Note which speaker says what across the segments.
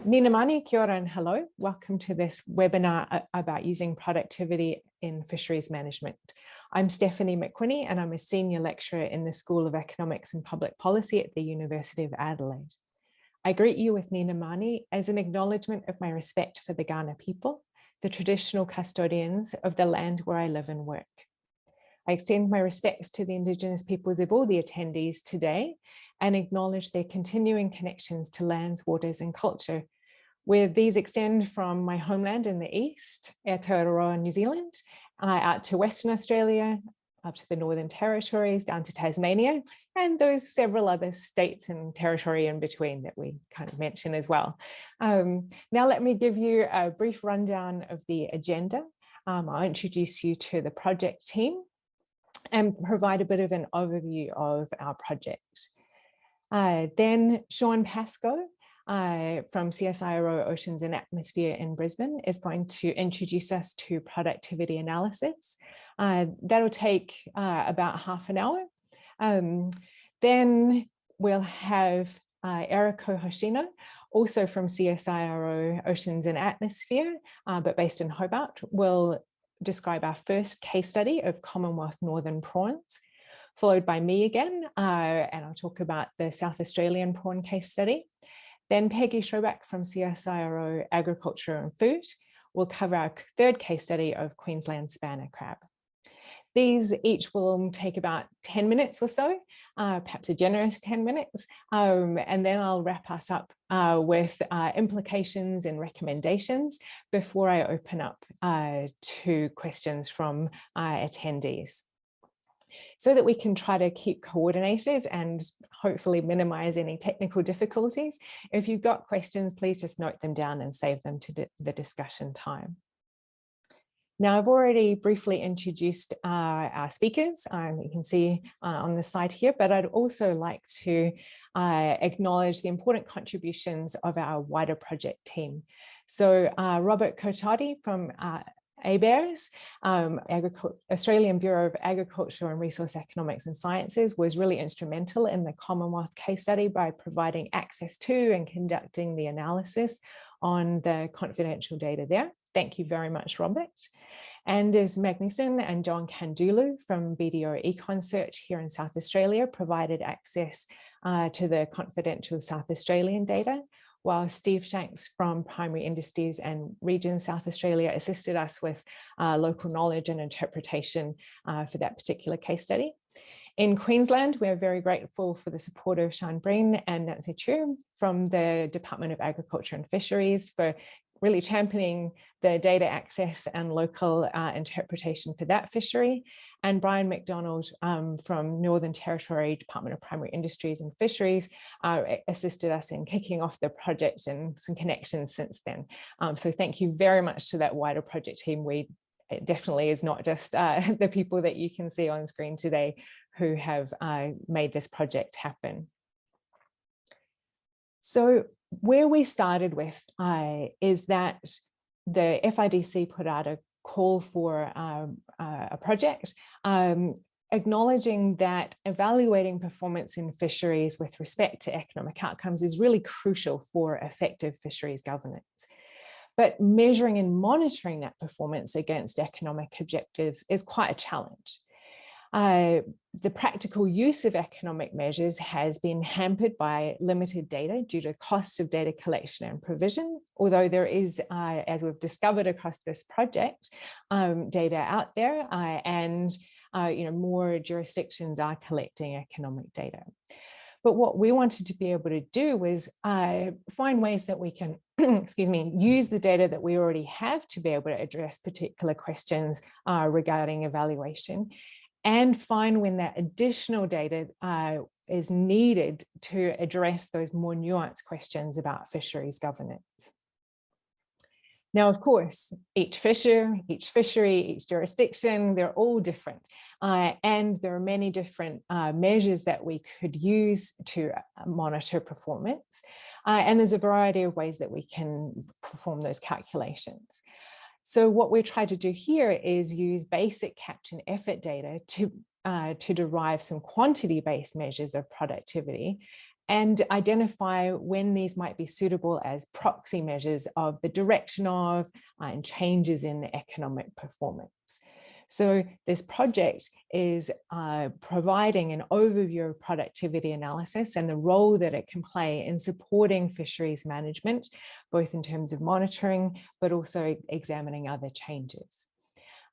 Speaker 1: Ninamani, kia ora and hello. Welcome to this webinar about using productivity in fisheries management. I'm Stephanie McWhinnie and I'm a senior lecturer in the School of Economics and Public Policy at the University of Adelaide. I greet you with Ninamani as an acknowledgement of my respect for the Kaurna people, the traditional custodians of the land where I live and work. I extend my respects to the Indigenous peoples of all the attendees today and acknowledge their continuing connections to lands, waters and culture, where these extend from my homeland in the east, Aotearoa, New Zealand, out to Western Australia, up to the Northern Territories, down to Tasmania, and those several other states and territory in between that we kind of mention as well. Now let me give you a brief rundown of the agenda. I'll introduce you to the project team and provide a bit of an overview of our project. Then Sean Pascoe from CSIRO Oceans and Atmosphere in Brisbane is going to introduce us to productivity analysis. That'll take about half an hour. Then we'll have Eriko Hoshino, also from CSIRO Oceans and Atmosphere, but based in Hobart, will describe our first case study of Commonwealth Northern Prawns, followed by me again, and I'll talk about the South Australian prawn case study. Then Peggy Schrobback from CSIRO Agriculture and Food will cover our third case study of Queensland Spanner Crab. These each will take about 10 minutes or so, perhaps a generous 10 minutes, and then I'll wrap us up with implications and recommendations before I open up to questions from attendees, so that we can try to keep coordinated and hopefully minimize any technical difficulties. If you've got questions, please just note them down and save them to the discussion time. Now, I've already briefly introduced our speakers, you can see on the slide here, but I'd also like to acknowledge the important contributions of our wider project team. So Robert Kotati from ABARES, Australian Bureau of Agriculture and Resource Economics and Sciences, was really instrumental in the Commonwealth case study by providing access to and conducting the analysis on the confidential data there. Thank you very much, Robert. Anders Magnusson and John Kandulu from BDO Econ Search here in South Australia provided access to the confidential South Australian data, while Steve Shanks from Primary Industries and Region South Australia assisted us with local knowledge and interpretation for that particular case study. In Queensland, we're very grateful for the support of Sean Breen and Nancy Chu from the Department of Agriculture and Fisheries for really championing the data access and local interpretation for that fishery. And Brian McDonald from Northern Territory Department of Primary Industries and Fisheries assisted us in kicking off the project and some connections since then. So thank you very much to that wider project team. It definitely is not just the people that you can see on screen today who have made this project happen. So where we started with is that the FRDC put out a call for a project acknowledging that evaluating performance in fisheries with respect to economic outcomes is really crucial for effective fisheries governance. But measuring and monitoring that performance against economic objectives is quite a challenge. The practical use of economic measures has been hampered by limited data due to costs of data collection and provision, although there is, as we've discovered across this project, data out there and more jurisdictions are collecting economic data. But what we wanted to be able to do was find ways that we can, use the data that we already have to be able to address particular questions regarding evaluation, and find when that additional data is needed to address those more nuanced questions about fisheries governance. Now, of course, each fisher, each fishery, each jurisdiction, they're all different. And there are many different measures that we could use to monitor performance. And there's a variety of ways that we can perform those calculations. So what we're trying to do here is use basic capture and effort data to derive some quantity-based measures of productivity and identify when these might be suitable as proxy measures of the direction of and changes in economic performance. So this project is providing an overview of productivity analysis and the role that it can play in supporting fisheries management, both in terms of monitoring, but also examining other changes.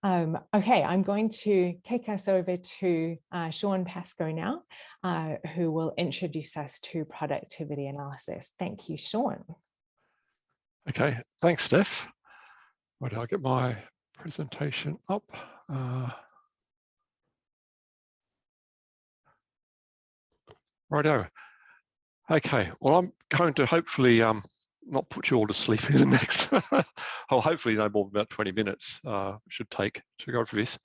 Speaker 1: Okay, I'm going to kick us over to Sean Pascoe now, who will introduce us to productivity analysis. Thank you, Sean.
Speaker 2: Okay, thanks, Steph. Right, I'll get my presentation up. Righto. Okay, well, I'm going to hopefully not put you all to sleep in the next, or hopefully no more than about 20 minutes should take to go through this.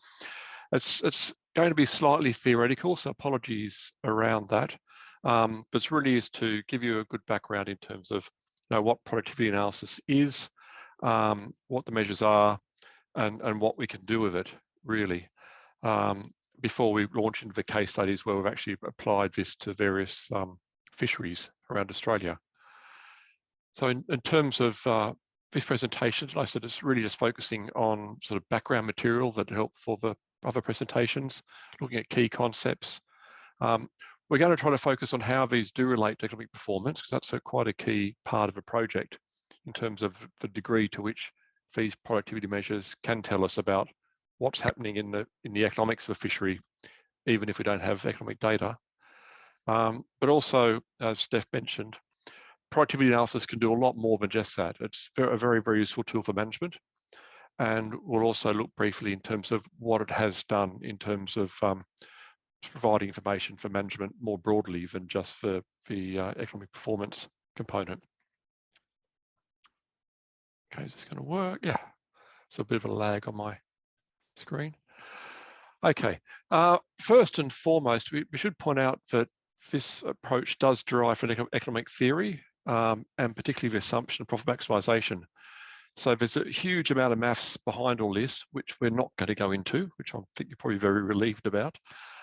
Speaker 2: It's going to be slightly theoretical, so apologies around that. But it really is to give you a good background in terms of what productivity analysis is, what the measures are, and what we can do with it, really, before we launch into the case studies where we've actually applied this to various fisheries around Australia. So in terms of this presentation, like I said, it's really just focusing on sort of background material that help for the other presentations, looking at key concepts. We're going to try to focus on how these do relate to economic performance, because that's quite a key part of a project in terms of the degree to which these productivity measures can tell us about what's happening in the economics of a fishery, even if we don't have economic data. But also, as Steph mentioned, productivity analysis can do a lot more than just that. It's a very, very useful tool for management. And we'll also look briefly in terms of what it has done in terms of providing information for management more broadly than just for the economic performance component. Okay, is this going to work? Yeah, so a bit of a lag on my screen. Okay, first and foremost, we should point out that this approach does derive from economic theory, and particularly the assumption of profit maximisation. So there's a huge amount of maths behind all this, which we're not going to go into, which I think you're probably very relieved about.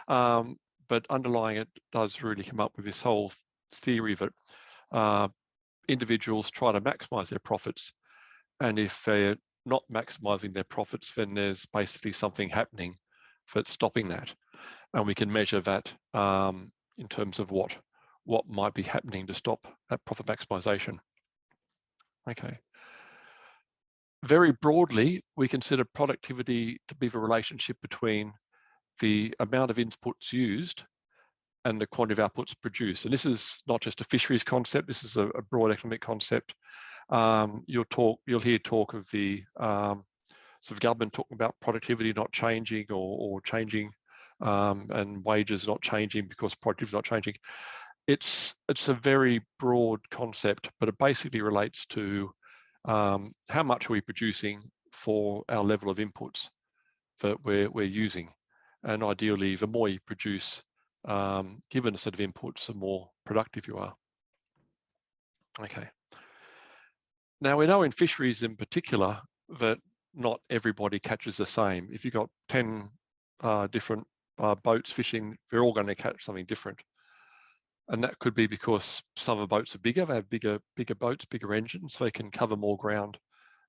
Speaker 2: But underlying it does really come up with this whole theory that individuals try to maximise their profits, and if they're not maximising their profits, then there's basically something happening that's stopping that, and we can measure that in terms of what might be happening to stop that profit maximisation. Okay. Very broadly, we consider productivity to be the relationship between the amount of inputs used and the quantity of outputs produced. And this is not just a fisheries concept, this is a broad economic concept. You'll hear talk of the sort of government talking about productivity not changing or changing, and wages not changing because productivity is not changing. It's a very broad concept, but it basically relates to how much are we producing for our level of inputs that we're using. And ideally, the more you produce, given a set of inputs, the more productive you are. Okay. Now, we know in fisheries in particular that not everybody catches the same. If you've got 10 different boats fishing, they're all going to catch something different. And that could be because some of the boats are bigger, they have bigger boats, bigger engines, so they can cover more ground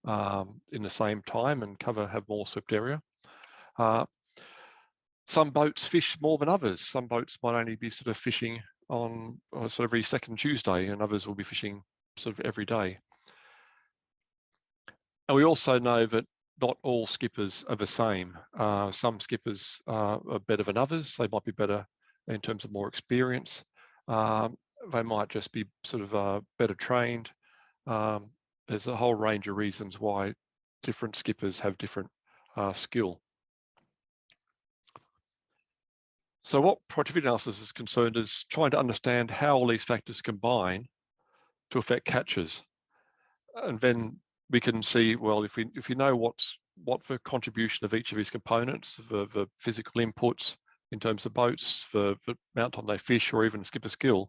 Speaker 2: in the same time and have more swept area. Some boats fish more than others. Some boats might only be sort of fishing on sort of every second Tuesday, and others will be fishing sort of every day. And we also know that not all skippers are the same. Some skippers are better than others. They might be better in terms of more experience. They might just be sort of better trained. There's a whole range of reasons why different skippers have different skill. So what productivity analysis is concerned is trying to understand how all these factors combine to affect catches. And then we can see, well, if we know what the contribution of each of these components, the physical inputs in terms of boats, the amount of time they fish, or even skipper skill,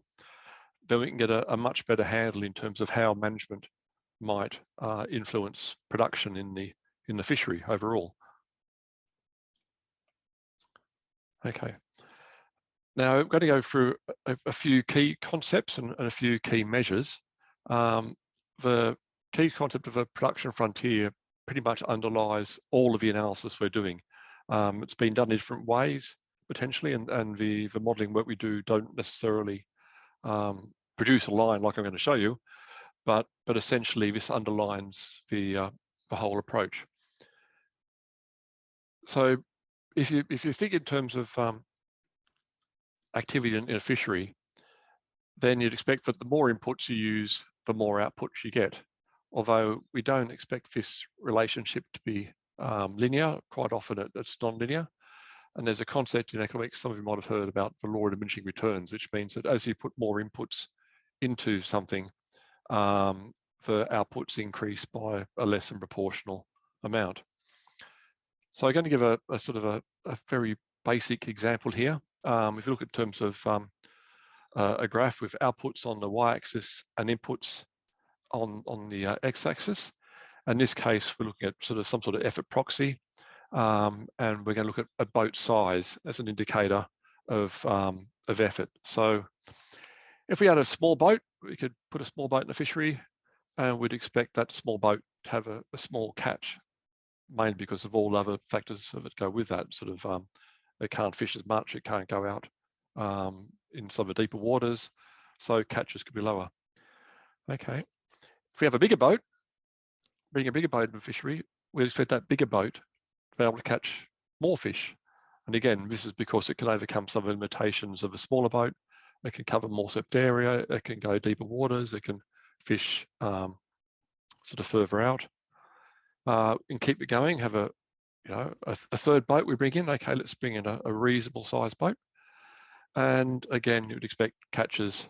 Speaker 2: then we can get a much better handle in terms of how management might influence production in the fishery overall. Okay. Now I'm going to go through a few key concepts and a few key measures. The key concept of a production frontier pretty much underlies all of the analysis we're doing. It's been done in different ways potentially, and the modelling work we do don't necessarily produce a line like I'm going to show you, but essentially this underlines the whole approach. So if you think in terms of activity in a fishery, then you'd expect that the more inputs you use, the more outputs you get. Although we don't expect this relationship to be linear, quite often it's non-linear. And there's a concept in economics, some of you might have heard about the law of diminishing returns, which means that as you put more inputs into something, the outputs increase by a less than proportional amount. So I'm going to give a sort of a very basic example here. If you look in terms of a graph with outputs on the y-axis and inputs on the x-axis. In this case, we're looking at sort of some sort of effort proxy, and we're going to look at boat size as an indicator of effort. So if we had a small boat, we could put a small boat in a fishery, and we'd expect that small boat to have a small catch, mainly because of all other factors that go with that. Sort of it can't fish as much, it can't go out in some of the deeper waters, so catches could be lower. Okay. If we have a bigger boat, being a bigger boat in a fishery, we'd expect that bigger boat to be able to catch more fish. And again, this is because it can overcome some of the limitations of a smaller boat. It can cover more surface area, it can go deeper waters, it can fish sort of further out. And keep it going, have a third boat we bring in. Okay, let's bring in a reasonable sized boat. And again, you would expect catches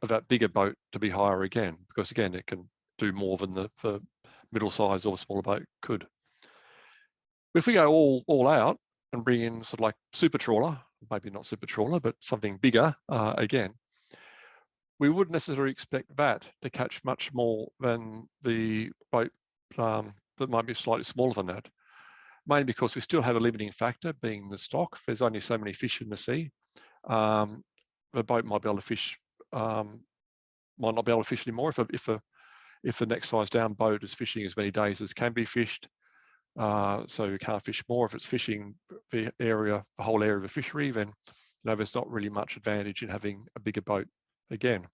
Speaker 2: of that bigger boat to be higher again, because again, it can do more than the middle size or smaller boat could. If we go all out and bring in sort of like super trawler, maybe not super trawler, but something bigger again, we wouldn't necessarily expect that to catch much more than the boat that might be slightly smaller than that, mainly because we still have a limiting factor being the stock. There's only so many fish in the sea. The boat might be able to fish, might not be able to fish anymore if the next size down boat is fishing as many days as can be fished. So you can't fish more. If it's fishing the whole area of a fishery, then there's not really much advantage in having a bigger boat again.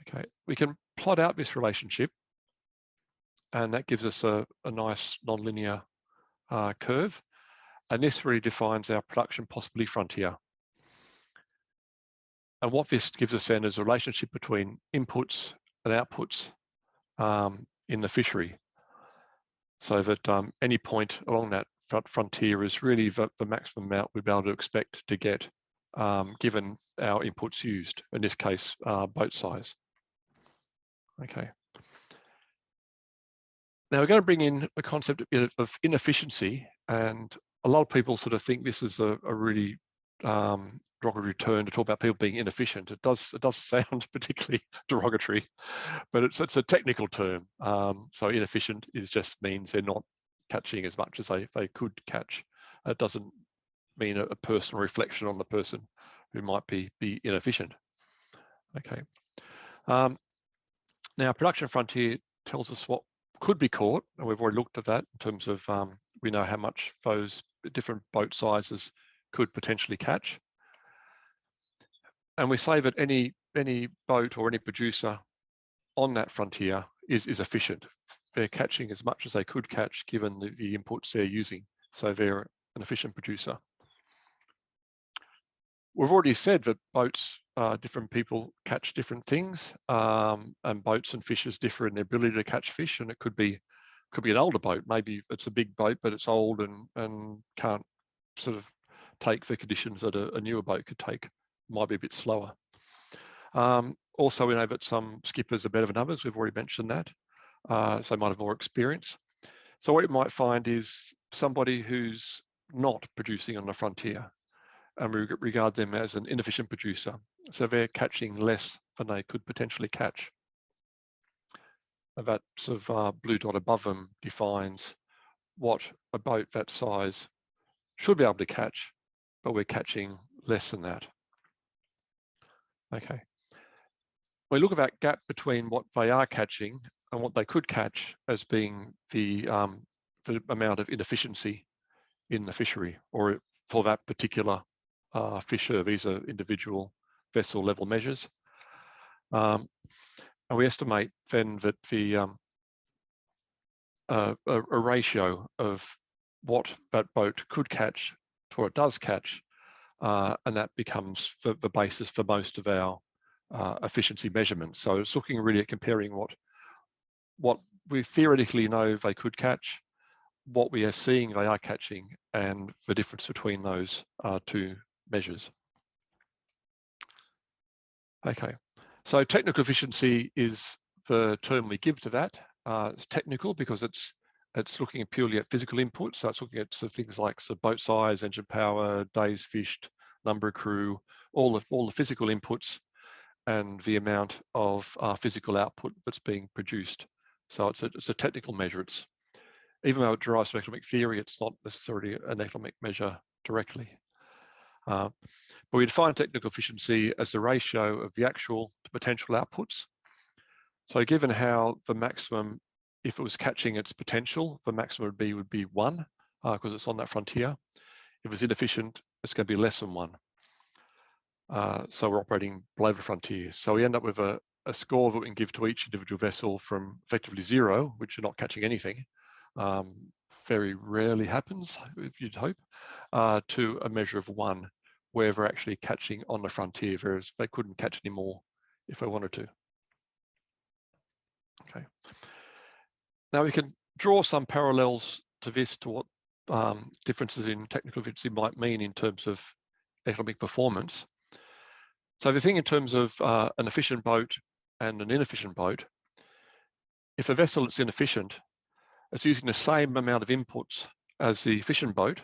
Speaker 2: Okay, we can plot out this relationship, and that gives us a nice non-linear curve. And this really defines our production possibility frontier. And what this gives us then is a relationship between inputs and outputs in the fishery. So that any point along that frontier is really the maximum amount we'd be able to expect to get given our inputs used, in this case, boat size. Okay. Now we're going to bring in the concept of inefficiency, and a lot of people sort of think this is a really derogatory term to talk about people being inefficient. It does sound particularly derogatory, but it's a technical term. So inefficient just means they're not catching as much as they could catch. It doesn't mean a personal reflection on the person who might be inefficient. Okay. Now production frontier tells us what could be caught, and we've already looked at that in terms of we know how much those different boat sizes could potentially catch. And we say that any boat or any producer on that frontier is efficient. They're catching as much as they could catch given the inputs they're using. So they're an efficient producer. We've already said that boats, different people catch different things, and boats and fishers differ in their ability to catch fish. And it could be an older boat. Maybe it's a big boat, but it's old and can't sort of take the conditions that a newer boat could take. Might be a bit slower. Also, we know that some skippers are better than others. We've already mentioned that. So they might have more experience. So what you might find is somebody who's not producing on the frontier, and we regard them as an inefficient producer. So they're catching less than they could potentially catch. And that sort of blue dot above them defines what a boat that size should be able to catch, but we're catching less than that. Okay. We look at that gap between what they are catching and what they could catch as being the amount of inefficiency in the fishery, or for that particular fisher. These are individual vessel level measures. And we estimate then that the a ratio of what that boat could catch to what it does catch, and that becomes the basis for most of our efficiency measurements. So it's looking really at comparing what we theoretically know they could catch, what we are seeing they are catching, and the difference between those two measures. Okay, so technical efficiency is the term we give to that. It's technical because it's looking purely at physical inputs. So it's looking at things like boat size, engine power, days fished, number of crew, all the physical inputs, and the amount of physical output that's being produced. So it's a technical measure. It's, even though it derives from economic theory, it's not necessarily an economic measure directly. But we define technical efficiency as the ratio of the actual to potential outputs. So given how the maximum, if it was catching its potential, the maximum would be 1, because it's on that frontier. If it's inefficient, it's going to be less than 1. So we're operating below the frontier. So we end up with a score that we can give to each individual vessel from effectively 0, which are not catching anything. Very rarely happens, if you'd hope, to a measure of 1, where they're actually catching on the frontier, whereas they couldn't catch any more if they wanted to. Okay. Now we can draw some parallels to this, to what differences in technical efficiency might mean in terms of economic performance. So if you think in terms of an efficient boat and an inefficient boat, if a vessel is inefficient, it's using the same amount of inputs as the efficient boat,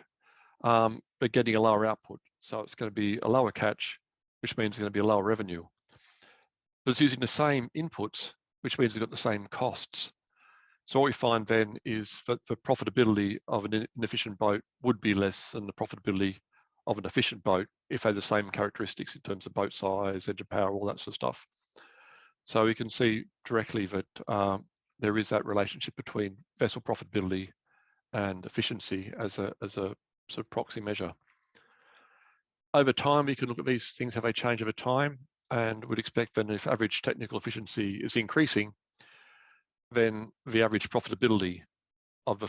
Speaker 2: but getting a lower output. So it's going to be a lower catch, which means it's going to be a lower revenue. But it's using the same inputs, which means they've got the same costs. So what we find then is that the profitability of an inefficient boat would be less than the profitability of an efficient boat if they had the same characteristics in terms of boat size, engine power, all that sort of stuff. So we can see directly that there is that relationship between vessel profitability and efficiency as a sort of proxy measure. Over time, we can look at these things, how they change over time, and would expect that if average technical efficiency is increasing, then the average profitability of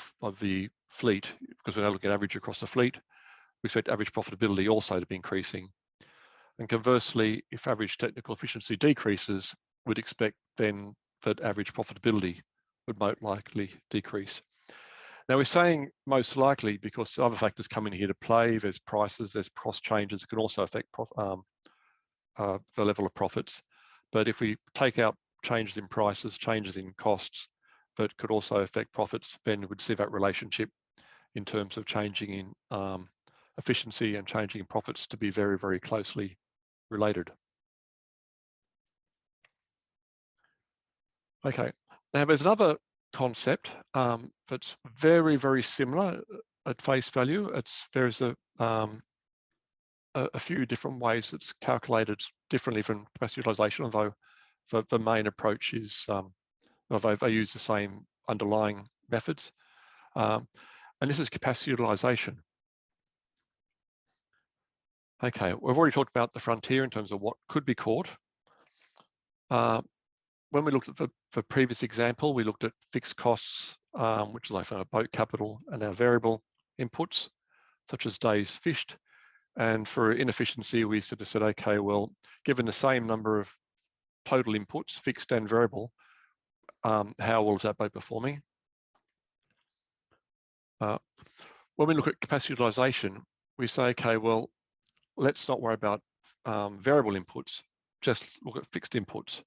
Speaker 2: the fleet, because we're now looking at average across the fleet, we expect average profitability also to be increasing. And conversely, if average technical efficiency decreases, we'd expect then that average profitability would most likely decrease. Now we're saying most likely because other factors come in here to play. There's prices, there's cost changes that can also affect the level of profits. But if we take out changes in prices, changes in costs that could also affect profits, then we would see that relationship in terms of changing in efficiency and changing in profits to be very, very closely related. Okay, now there's another concept that's very, very similar at face value. There's a few different ways it's calculated differently from capacity utilization, although the main approach is, they use the same underlying methods. And this is capacity utilization. Okay, we've already talked about the frontier in terms of what could be caught. When we looked at the previous example, we looked at fixed costs, which is like our boat capital, and our variable inputs, such as days fished. And for inefficiency, we sort of said, okay, well, given the same number of total inputs, fixed and variable, how well is that boat performing? When we look at capacity utilization, we say, okay, well, let's not worry about variable inputs, just look at fixed inputs.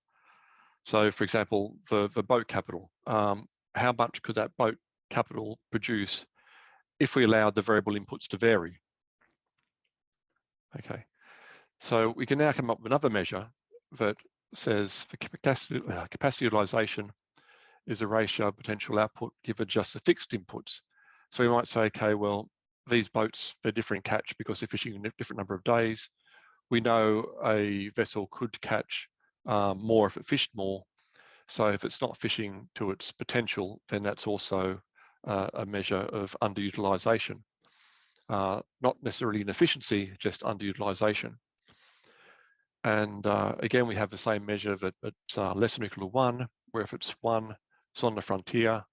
Speaker 2: So for example, the boat capital, how much could that boat capital produce if we allowed the variable inputs to vary? Okay, so we can now come up with another measure that says for capacity utilization is a ratio of potential output given just the fixed inputs. So we might say, okay, well, these boats, they're different catch because they're fishing a different number of days. we know a vessel could catch more if it fished more. So if it's not fishing to its potential, then that's also a measure of underutilization. Not necessarily inefficiency, just underutilization. And again, we have the same measure that it's less than or equal to 1, where if it's 1, it's on the frontier,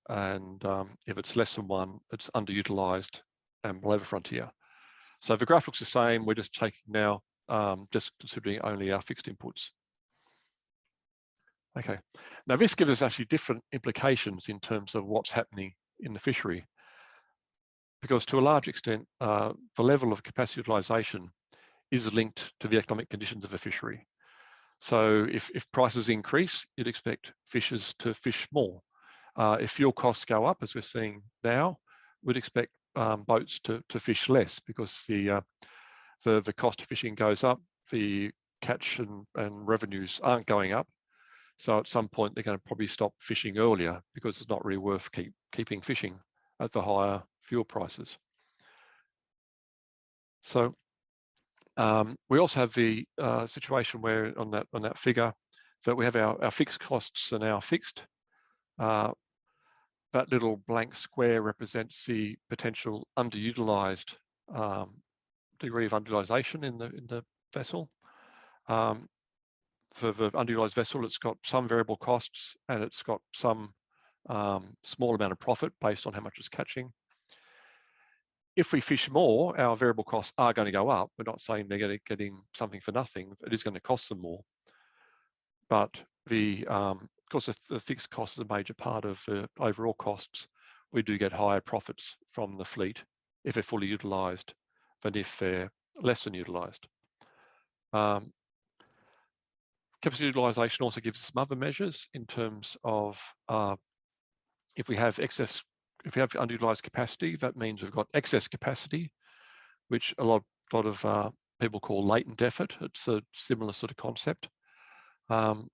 Speaker 2: and if it's less than 1, it's underutilized and below the frontier. So the graph looks the same. We're just taking now, just considering only our fixed inputs. Okay, now this gives us actually different implications in terms of what's happening in the fishery, because to a large extent, the level of capacity utilization is linked to the economic conditions of a fishery. So if prices increase, you'd expect fishers to fish more. If fuel costs go up, as we're seeing now, we'd expect boats to fish less, because the cost of fishing goes up, the catch and revenues aren't going up. So at some point, they're going to probably stop fishing earlier because it's not really worth keeping fishing at the higher fuel prices. So we also have the situation where on that figure that we have our fixed costs are now fixed. That little blank square represents the potential underutilized degree of underutilization in the vessel. For the underutilized vessel, it's got some variable costs and it's got some small amount of profit based on how much it's catching. If we fish more, our variable costs are going to go up. We're not saying they're getting something for nothing. It is going to cost them more. But of course, the fixed cost is a major part of the overall costs. We do get higher profits from the fleet if they're fully utilized than if they're less than utilized. Capacity utilization also gives us some other measures in terms of if we have underutilized capacity, that means we've got excess capacity, which a lot of people call latent effort. It's a similar sort of concept. And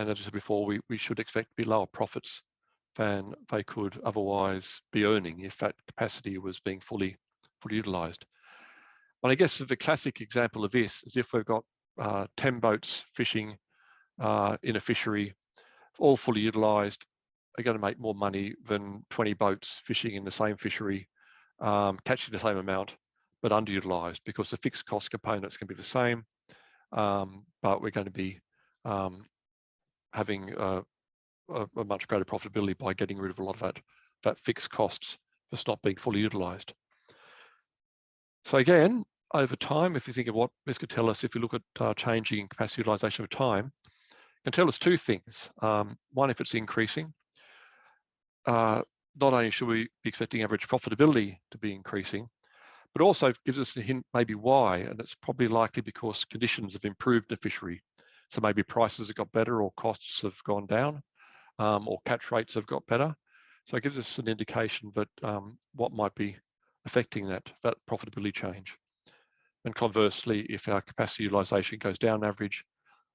Speaker 2: as I said before, we should expect to be lower profits than they could otherwise be earning if that capacity was being fully utilized. But I guess the classic example of this is if we've got 10 boats fishing in a fishery, all fully utilized, are going to make more money than 20 boats fishing in the same fishery, catching the same amount, but underutilized, because the fixed cost components can be the same, but we're going to be having a much greater profitability by getting rid of a lot of that fixed costs that's not being fully utilized. So again, over time, if you think of what this could tell us, if we look at changing capacity utilization over time, it can tell us two things. One, if it's increasing, not only should we be expecting average profitability to be increasing, but also gives us a hint maybe why, and it's probably likely because conditions have improved in the fishery. So maybe prices have got better, or costs have gone down, or catch rates have got better. So it gives us an indication that what might be affecting that profitability change. And conversely, if our capacity utilization goes down average,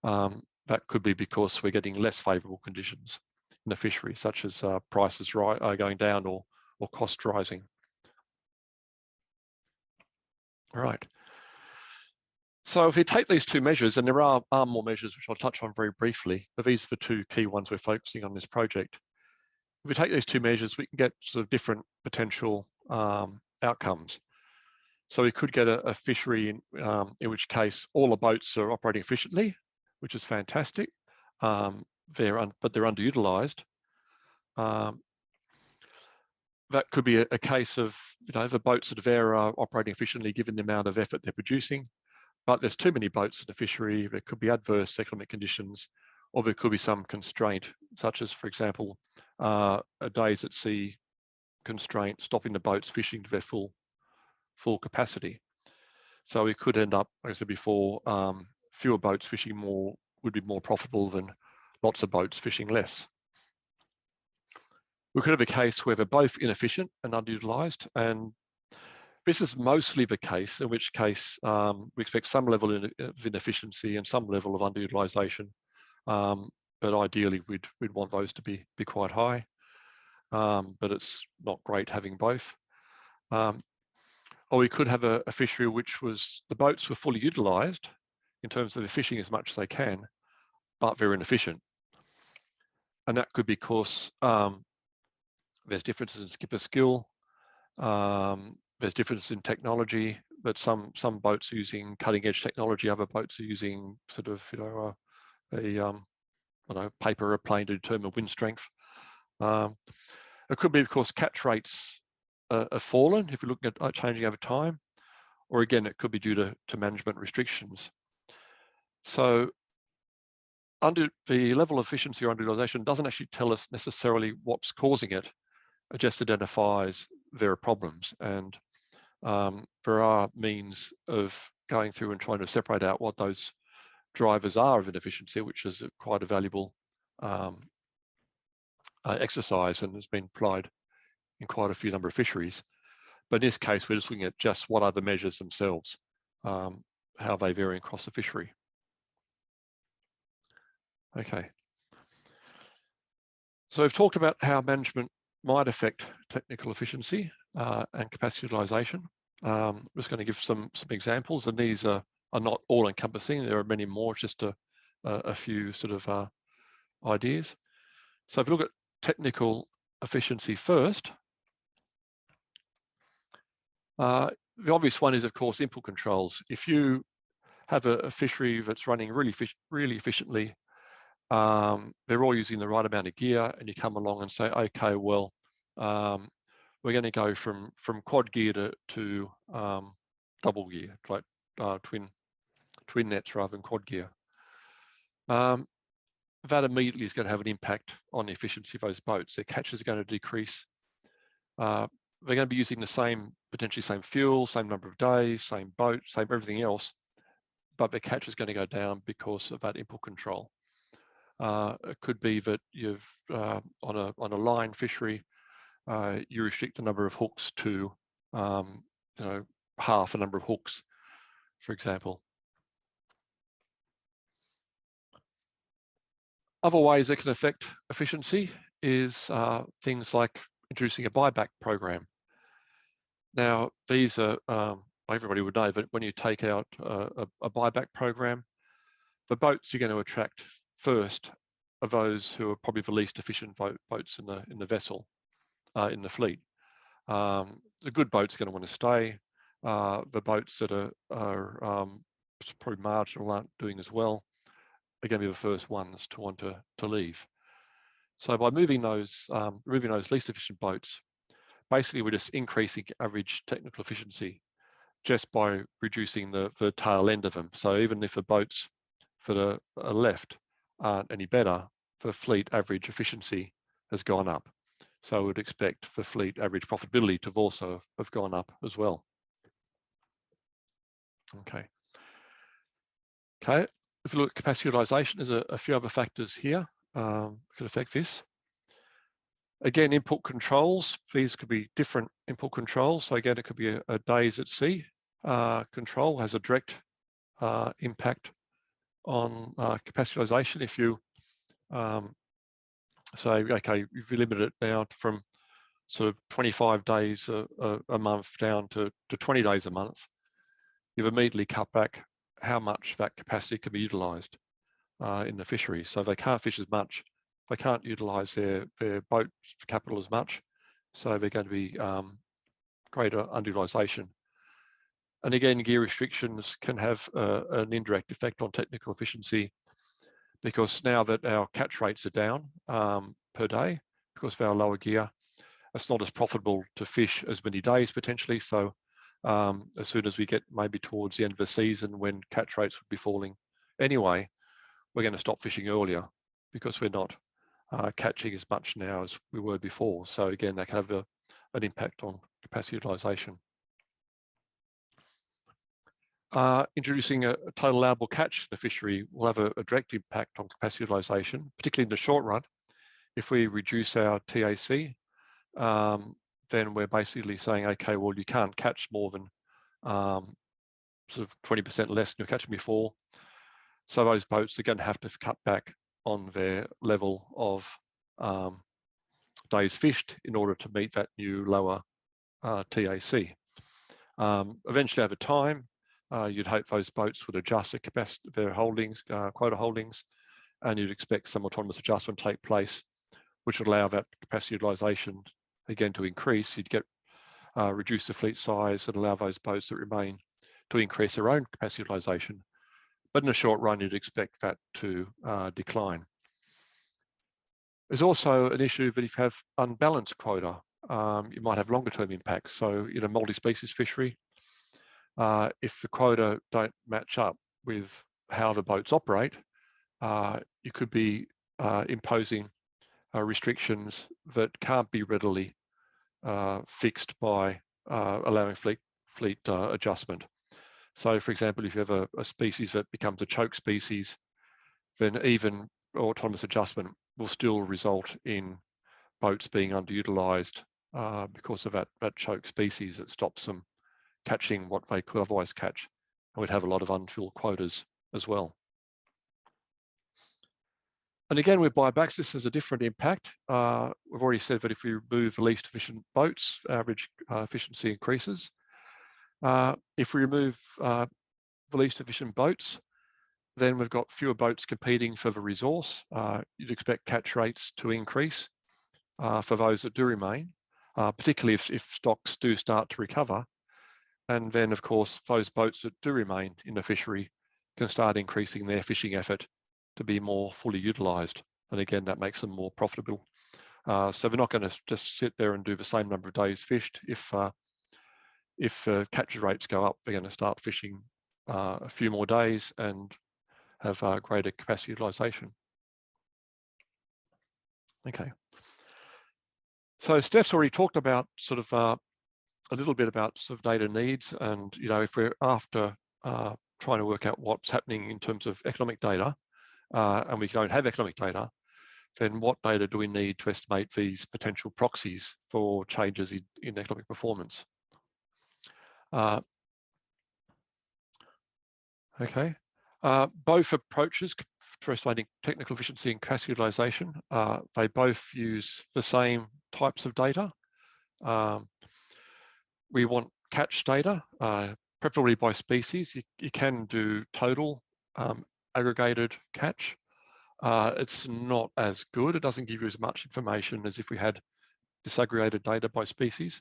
Speaker 2: that could be because we're getting less favorable conditions in the fishery, such as prices are going down or cost rising. All right. So if we take these two measures, and there are more measures which I'll touch on very briefly, but these are the two key ones we're focusing on this project. If we take these two measures, we can get sort of different potential outcomes. So we could get a fishery in which case all the boats are operating efficiently, which is fantastic, but they're underutilized. That could be a case of, the boats that are there are operating efficiently given the amount of effort they're producing, but there's too many boats in the fishery. There could be adverse economic conditions, or there could be some constraint, such as, for example, a days at sea constraint, stopping the boats fishing to their full capacity. So we could end up, like I said before, fewer boats fishing more would be more profitable than lots of boats fishing less. We could have a case where they're both inefficient and underutilized, and this is mostly the case, in which case we expect some level of inefficiency and some level of underutilization, but ideally we'd want those to be quite high, but it's not great having both. Or we could have a fishery which was, the boats were fully utilised in terms of fishing as much as they can, but very inefficient. And that could be because there's differences in skipper skill, there's differences in technology, but some boats are using cutting edge technology, other boats are using sort of, a paper airplane to determine wind strength. It could be, of course, catch rates have fallen if you're looking at changing over time, or again, it could be due to management restrictions. So under the level of efficiency or underutilization doesn't actually tell us necessarily what's causing it. It just identifies there are problems, and there are means of going through and trying to separate out what those drivers are of inefficiency, which is quite a valuable exercise and has been applied in quite a few number of fisheries. But in this case, we're just looking at just what are the measures themselves, how they vary across the fishery. Okay. So we've talked about how management might affect technical efficiency and capacity utilisation. I'm just going to give some examples, and these are not all encompassing. There are many more, just a few sort of ideas. So if we look at technical efficiency first, the obvious one is, of course, input controls. If you have a fishery that's running really efficiently, they're all using the right amount of gear, and you come along and say, okay, well, we're going to go from quad gear to double gear, like twin nets rather than quad gear. That immediately is going to have an impact on the efficiency of those boats. Their catches are going to decrease. They're going to be using the potentially same fuel, same number of days, same boat, same everything else, but their catch is going to go down because of that input control. It could be that you've on a line fishery, you restrict the number of hooks to half a number of hooks, for example. Other ways that can affect efficiency is things like introducing a buyback program. Now, these are, everybody would know that when you take out a buyback program, the boats you're going to attract first are those who are probably the least efficient boats in the vessel, in the fleet. The good boats are going to want to stay. The boats that are probably marginal, aren't doing as well, are going to be the first ones to want to leave. So by moving those least efficient boats, basically we're just increasing average technical efficiency just by reducing the tail end of them. So even if the boats that are left aren't any better, the fleet average efficiency has gone up. So I would expect the fleet average profitability to also have gone up as well. Okay. If you look at capacity utilisation, there's a few other factors here that could affect this. Again, input controls, these could be different input controls. So again, it could be a days at sea control, has a direct impact on capacity utilisation. If you say, okay, if you limit it down from sort of 25 days a month down to 20 days a month, you've immediately cut back how much that capacity can be utilised in the fishery. So they can't fish as much, they can't utilise their boat capital as much, so they're going to be greater underutilisation. And again, gear restrictions can have an indirect effect on technical efficiency, because now that our catch rates are down per day, because of our lower gear, it's not as profitable to fish as many days potentially. So as soon as we get maybe towards the end of the season when catch rates would be falling anyway, we're going to stop fishing earlier because we're not catching as much now as we were before. So again, that can have an impact on capacity utilisation. Introducing a total allowable catch in the fishery will have a direct impact on capacity utilisation, particularly in the short run. If we reduce our TAC, then we're basically saying, okay, well, you can't catch more than sort of 20% less than you're catching before. So those boats are going to have to cut back on their level of days fished in order to meet that new lower TAC. Eventually, over time, you'd hope those boats would adjust their holdings, quota holdings, and you'd expect some autonomous adjustment to take place, which would allow that capacity utilisation again to increase. You'd get reduce the fleet size and allow those boats that remain to increase their own capacity utilisation. But in the short run, you'd expect that to decline. There's also an issue that if you have unbalanced quota, you might have longer term impacts. So in a multi-species fishery, if the quota don't match up with how the boats operate, you could be imposing restrictions that can't be readily fixed by allowing fleet adjustment. So for example, if you have a species that becomes a choke species, then even autonomous adjustment will still result in boats being underutilised because of that choke species that stops them catching what they could otherwise catch, and we'd have a lot of unfilled quotas as well. And again, with buybacks, this has a different impact. We've already said that if we remove the least efficient boats, average efficiency increases. If we remove the least efficient boats, then we've got fewer boats competing for the resource. You'd expect catch rates to increase for those that do remain, particularly if stocks do start to recover. And then, of course, those boats that do remain in the fishery can start increasing their fishing effort to be more fully utilised. And again, that makes them more profitable. So they're not going to just sit there and do the same number of days fished. If catch rates go up, they're going to start fishing a few more days and have greater capacity utilisation. Okay. So Steph's already talked about sort of a little bit about sort of data needs, and if we're after trying to work out what's happening in terms of economic data, and we don't have economic data, then what data do we need to estimate these potential proxies for changes in economic performance? Okay. Both approaches for estimating technical efficiency and capacity utilisation, they both use the same types of data. We want catch data, preferably by species. You can do total aggregated catch. It's not as good. It doesn't give you as much information as if we had disaggregated data by species.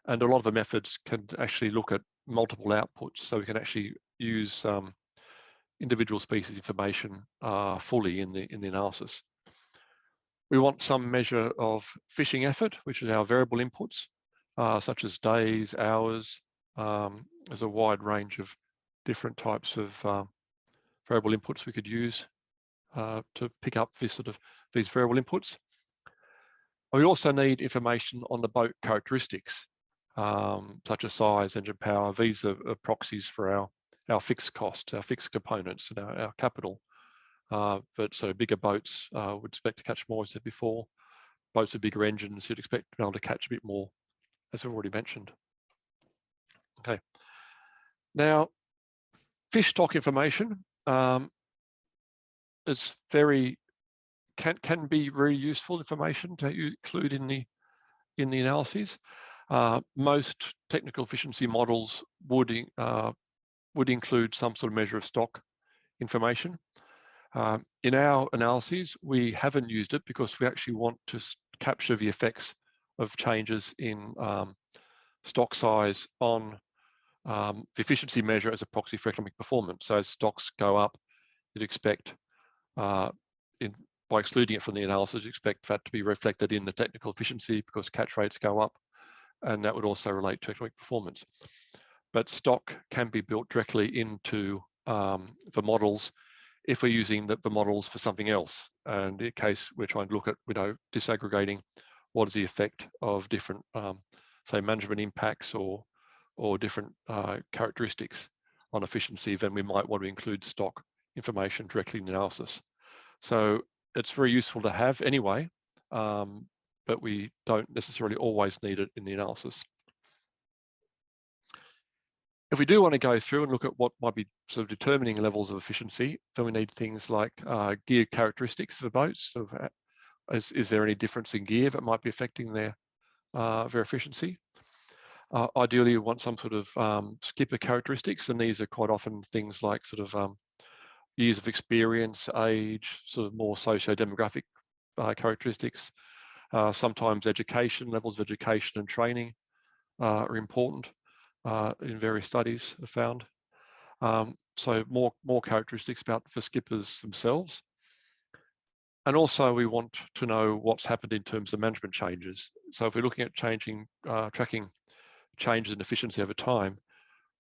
Speaker 2: And a lot of the methods can actually look at multiple outputs, so we can actually use individual species information fully in the analysis. We want some measure of fishing effort, which is our variable inputs, such as days, hours. There's a wide range of different types of variable inputs we could use to pick up these variable inputs. We also need information on the boat characteristics, such as size, engine power. These are proxies for our fixed costs, our fixed components, and our capital. But so bigger boats would expect to catch more, as I said before. Boats with bigger engines, you'd expect to be able to catch a bit more, as I've already mentioned. Okay. Now, fish stock information is can be very useful information to include in the analyses. Most technical efficiency models would include some sort of measure of stock information. In our analyses, we haven't used it because we actually want to capture the effects of changes in stock size on the efficiency measure as a proxy for economic performance. So as stocks go up, you'd expect, by excluding it from the analysis, you expect that to be reflected in the technical efficiency because catch rates go up, and that would also relate to economic performance. But stock can be built directly into the models if we're using the models for something else. And in case we're trying to look at, disaggregating what is the effect of different, say, management impacts or different characteristics on efficiency, then we might want to include stock information directly in the analysis. So it's very useful to have anyway, but we don't necessarily always need it in the analysis. If we do want to go through and look at what might be sort of determining levels of efficiency, then we need things like gear characteristics of the boats. So is there any difference in gear that might be affecting their efficiency? Ideally, you want some sort of skipper characteristics, and these are quite often things like sort of years of experience, age, sort of more socio-demographic characteristics. Sometimes education, levels of education and training are important in various studies are found. So more characteristics for skippers themselves. And also we want to know what's happened in terms of management changes. So if we're looking at tracking changes in efficiency over time,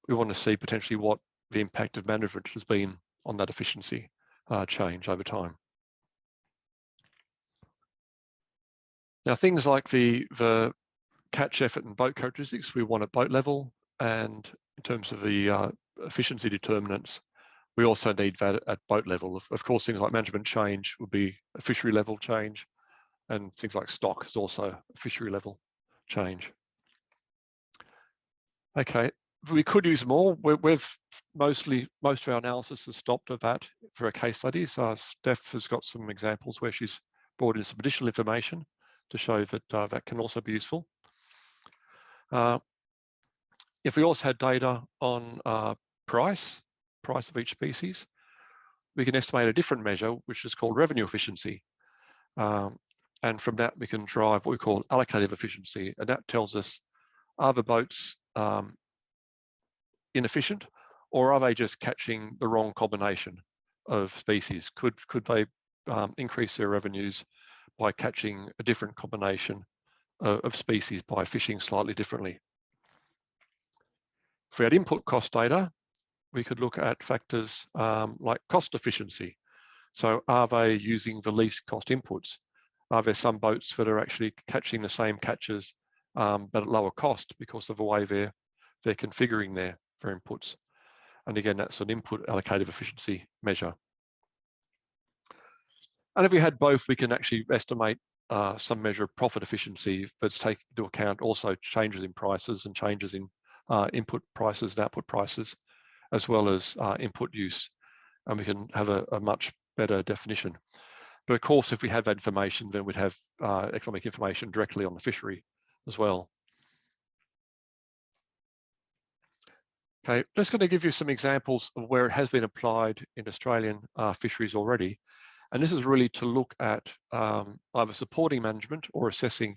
Speaker 2: we want to see potentially what the impact of management has been on that efficiency change over time. Now, things like the catch effort and boat characteristics we want at boat level, and in terms of the efficiency determinants, we also need that at boat level. Of course, things like management change would be a fishery level change, and things like stock is also a fishery level change. Okay, we could use more. Most of our analysis has stopped at that for our case studies. Steph has got some examples where she's brought in some additional information to show that that can also be useful. If we also had data on price of each species, we can estimate a different measure, which is called revenue efficiency. And from that, we can drive what we call allocative efficiency. And that tells us, are the boats inefficient, or are they just catching the wrong combination of species? Could they increase their revenues by catching a different combination of species by fishing slightly differently? If we had input cost data, we could look at factors like cost efficiency. So are they using the least cost inputs? Are there some boats that are actually catching the same catches but at lower cost because of the way they're configuring their inputs? And again, that's an input allocative efficiency measure. And if we had both, we can actually estimate some measure of profit efficiency that's taking into account also changes in prices and changes in input prices and output prices, as well as input use. And we can have a much better definition. But of course, if we had that information, then we'd have economic information directly on the fishery as well. Okay, just going to give you some examples of where it has been applied in Australian fisheries already. And this is really to look at either supporting management or assessing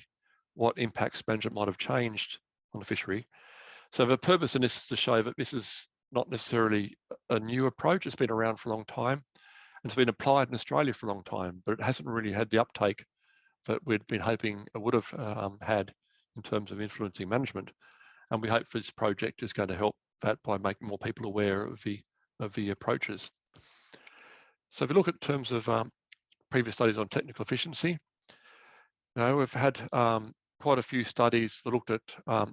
Speaker 2: what impacts management might have changed on the fishery. So the purpose of this is to show that this is not necessarily a new approach. It's been around for a long time, and it's been applied in Australia for a long time, but it hasn't really had the uptake that we'd been hoping it would have had in terms of influencing management. And we hope this project is going to help that by making more people aware of the approaches. So if we look at terms of previous studies on technical efficiency, we've had quite a few studies that looked at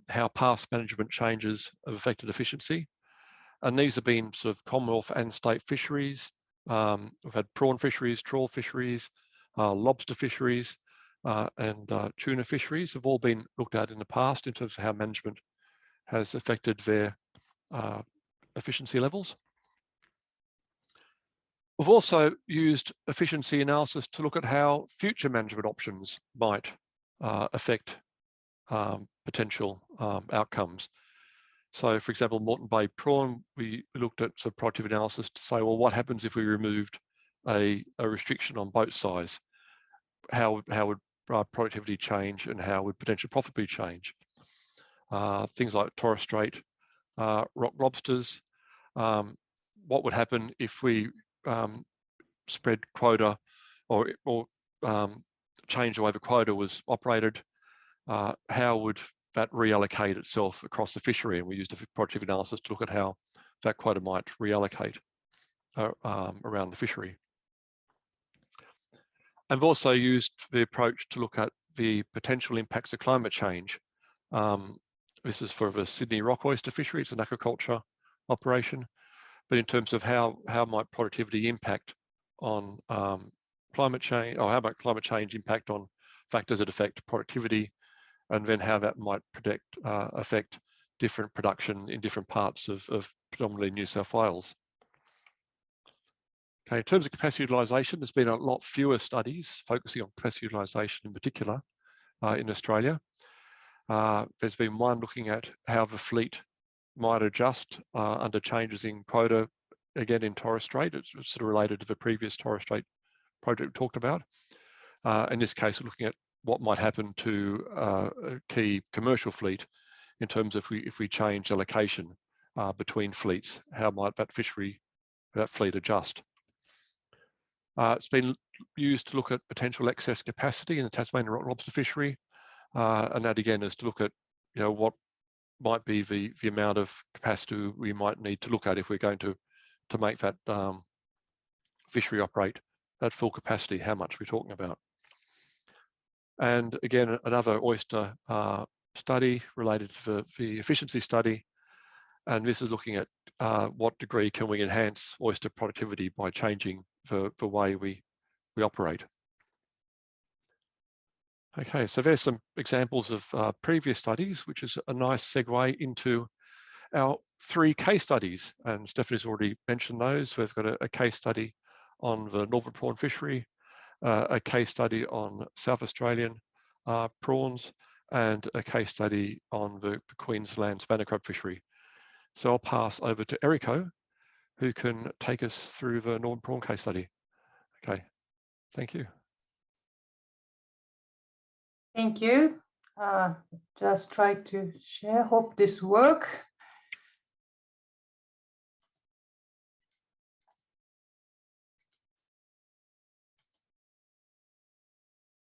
Speaker 2: how past management changes have affected efficiency. And these have been sort of Commonwealth and state fisheries. We've had prawn fisheries, trawl fisheries, lobster fisheries, and tuna fisheries have all been looked at in the past in terms of how management has affected their efficiency levels. We've also used efficiency analysis to look at how future management options might affect potential outcomes. So, for example, Moreton Bay prawn, we looked at some productivity analysis to say, well, what happens if we removed a restriction on boat size? How would productivity change, and how would potential profitability change? Things like Torres Strait rock lobsters. What would happen if we spread quota or change the way the quota was operated? How would that reallocate itself across the fishery? And we used a productivity analysis to look at how that quota might reallocate around the fishery. I've also used the approach to look at the potential impacts of climate change. This is for the Sydney rock oyster fishery. It's an aquaculture operation. But in terms of how might productivity impact on climate change, or how might climate change impact on factors that affect productivity, and then how that might affect different production in different parts of predominantly New South Wales. Okay, in terms of capacity utilisation, there's been a lot fewer studies focusing on capacity utilisation in particular in Australia. There's been one looking at how the fleet might adjust under changes in quota, again in Torres Strait. It's sort of related to the previous Torres Strait project we talked about. In this case, we're looking at what might happen to a key commercial fleet in terms of if we change allocation between fleets, how might that fleet adjust? It's been used to look at potential excess capacity in the Tasmanian rock lobster fishery, and that again is to look at what might be the amount of capacity we might need to look at if we're going to make that fishery operate at full capacity, how much we're talking about. And again, another oyster study related to the efficiency study, and this is looking at what degree can we enhance oyster productivity by changing the way we operate. Okay, so there's some examples of previous studies, which is a nice segue into our 3 case studies, and Stephanie's already mentioned those. We've got a case study on the Northern Prawn fishery, a case study on South Australian prawns, and a case study on the Queensland Spanner Crab fishery. So I'll pass over to Eriko, who can take us through the Northern Prawn case study. Okay, thank you.
Speaker 3: Thank you. Just try to share, hope this works.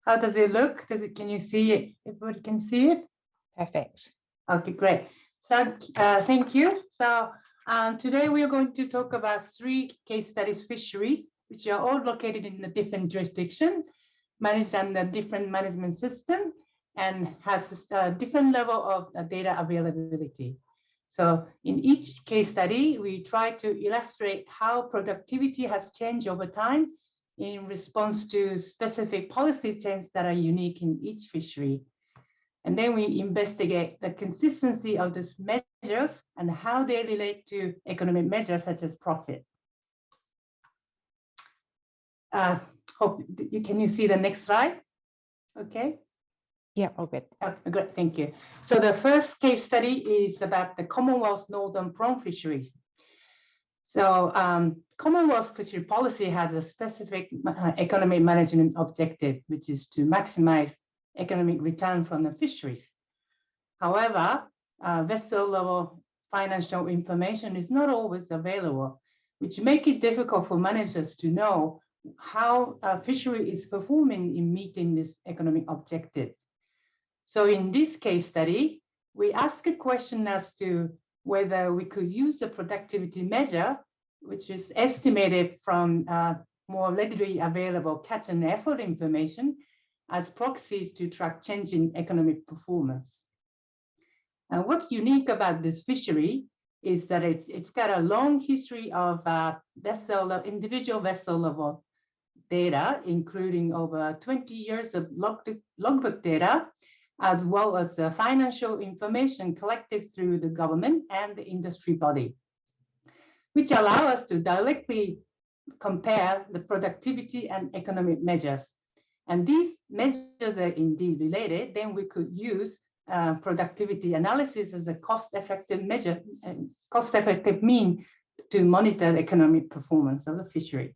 Speaker 3: How does it look? Can you see it? Everybody can see it?
Speaker 1: Perfect.
Speaker 3: Okay, great. So thank you. So today we are going to talk about 3 case studies fisheries, which are all located in a different jurisdiction, managed under different management system, and has a different level of data availability. So in each case study, we try to illustrate how productivity has changed over time in response to specific policy changes that are unique in each fishery. And then we investigate the consistency of these measures and how they relate to economic measures such as profit. Can you see the next slide? Okay.
Speaker 1: Yeah, all good.
Speaker 3: Okay, great, thank you. So the first case study is about the Commonwealth Northern Prawn fisheries. So Commonwealth fishery policy has a specific economic management objective, which is to maximize economic return from the fisheries. However, vessel level financial information is not always available, which make it difficult for managers to know how a fishery is performing in meeting this economic objective. So in this case study, we ask a question as to whether we could use the productivity measure, which is estimated from more readily available catch and effort information, as proxies to track change in economic performance. And what's unique about this fishery is that it's got a long history of individual vessel level data, including over 20 years of logbook data, as well as financial information collected through the government and the industry body, which allow us to directly compare the productivity and economic measures. And these measures are indeed related, then we could use productivity analysis as a cost-effective measure and cost-effective mean to monitor the economic performance of the fishery.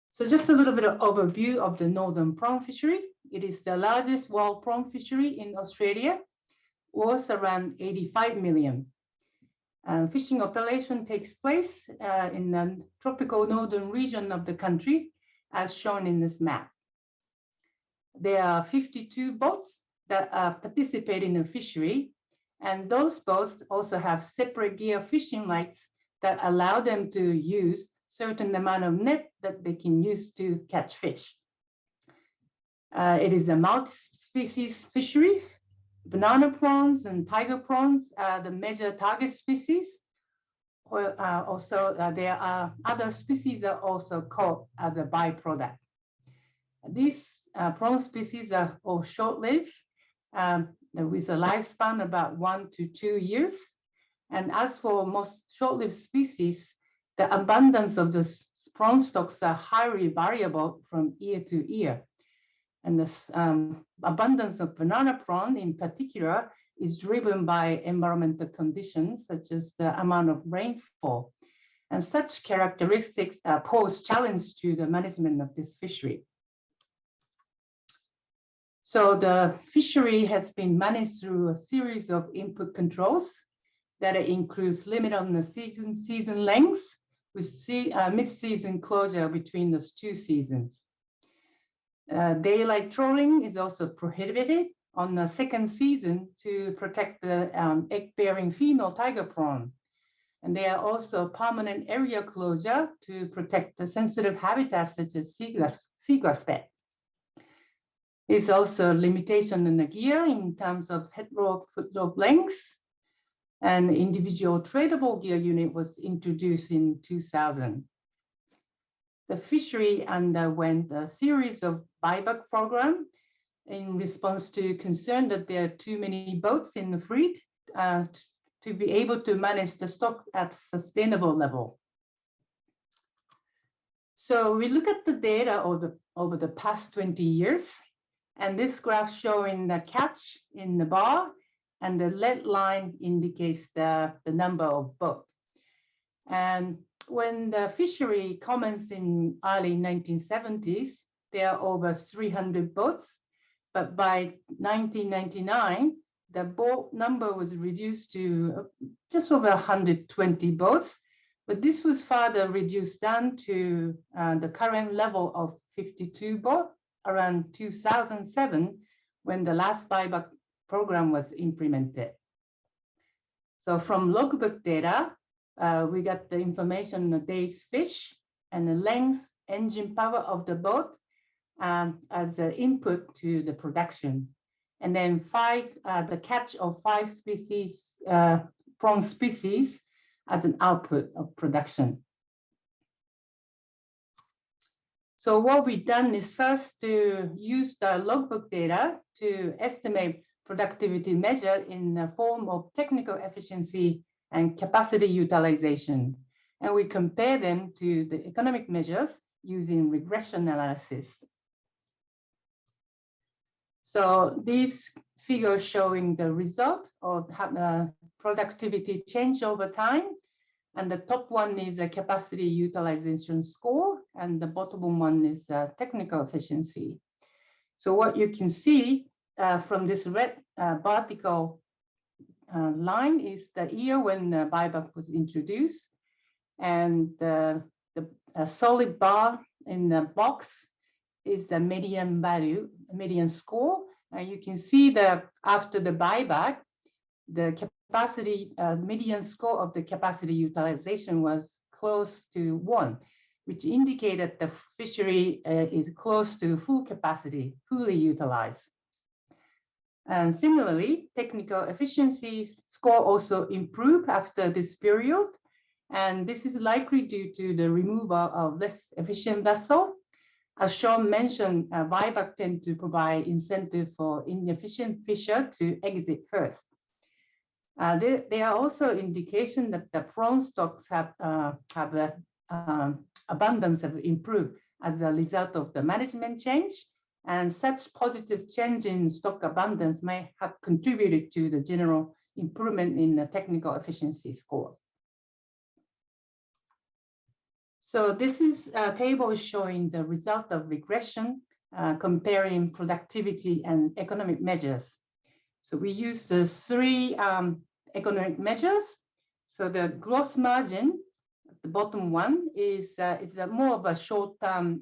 Speaker 3: So just a little bit of overview of the Northern Prawn fishery. It is the largest wild prawn fishery in Australia, worth around 85 million. Fishing operation takes place in the tropical northern region of the country, as shown in this map. There are 52 boats that participate in the fishery, and those boats also have separate gear fishing rights that allow them to use certain amount of net that they can use to catch fish. It is a multi-species fisheries. Banana prawns and tiger prawns are the major target species. Also, there are other species that are also caught as a byproduct. These prawn species are all short-lived with a lifespan about 1 to 2 years. And as for most short-lived species, the abundance of the prawn stocks are highly variable from year to year. And this abundance of banana prawn in particular is driven by environmental conditions, such as the amount of rainfall. And such characteristics pose challenge to the management of this fishery. So the fishery has been managed through a series of input controls that includes limit on the season length with mid-season closure between those two seasons. Daylight trawling is also prohibited on the second season to protect the egg-bearing female tiger prawn. And there are also permanent area closure to protect the sensitive habitats such as seagrass bed. There's also limitation in the gear in terms of head rope, foot rope lengths, and individual tradable gear unit was introduced in 2000. The fishery underwent a series of buyback program in response to concern that there are too many boats in the fleet to be able to manage the stock at sustainable level. So we look at the data over the past 20 years, and this graph showing the catch in the bar, and the red line indicates the number of boats. And when the fishery commenced in early 1970s, there are over 300 boats, but by 1999, the boat number was reduced to just over 120 boats, but this was further reduced down to the current level of 52 boats around 2007, when the last buyback program was implemented. So from logbook data, we got the information on the day's fish and the length, engine power of the boat as an input to the production. And then the catch of 5 species, prawn species as an output of production. So what we've done is first to use the logbook data to estimate productivity measure in the form of technical efficiency and capacity utilization. And we compare them to the economic measures using regression analysis. So these figures showing the result of productivity change over time. And the top one is a capacity utilization score, and the bottom one is technical efficiency. So what you can see from this red vertical line is the year when the buyback was introduced, and the solid bar in the box is the median value, median score. And you can see that after the buyback, the capacity median score of the capacity utilization was close to 1, which indicated the fishery is close to full capacity, fully utilized. And similarly, technical efficiency score also improved after this period. And this is likely due to the removal of less efficient vessel. As Sean mentioned, buyback tend to provide incentive for inefficient fisher to exit first. There are also indications that the prawn stocks have abundance have improved as a result of the management change, and such positive change in stock abundance may have contributed to the general improvement in the technical efficiency scores. So this is a table showing the result of regression comparing productivity and economic measures. So we use the 3 economic measures. So the gross margin, the bottom one, is more of a short-term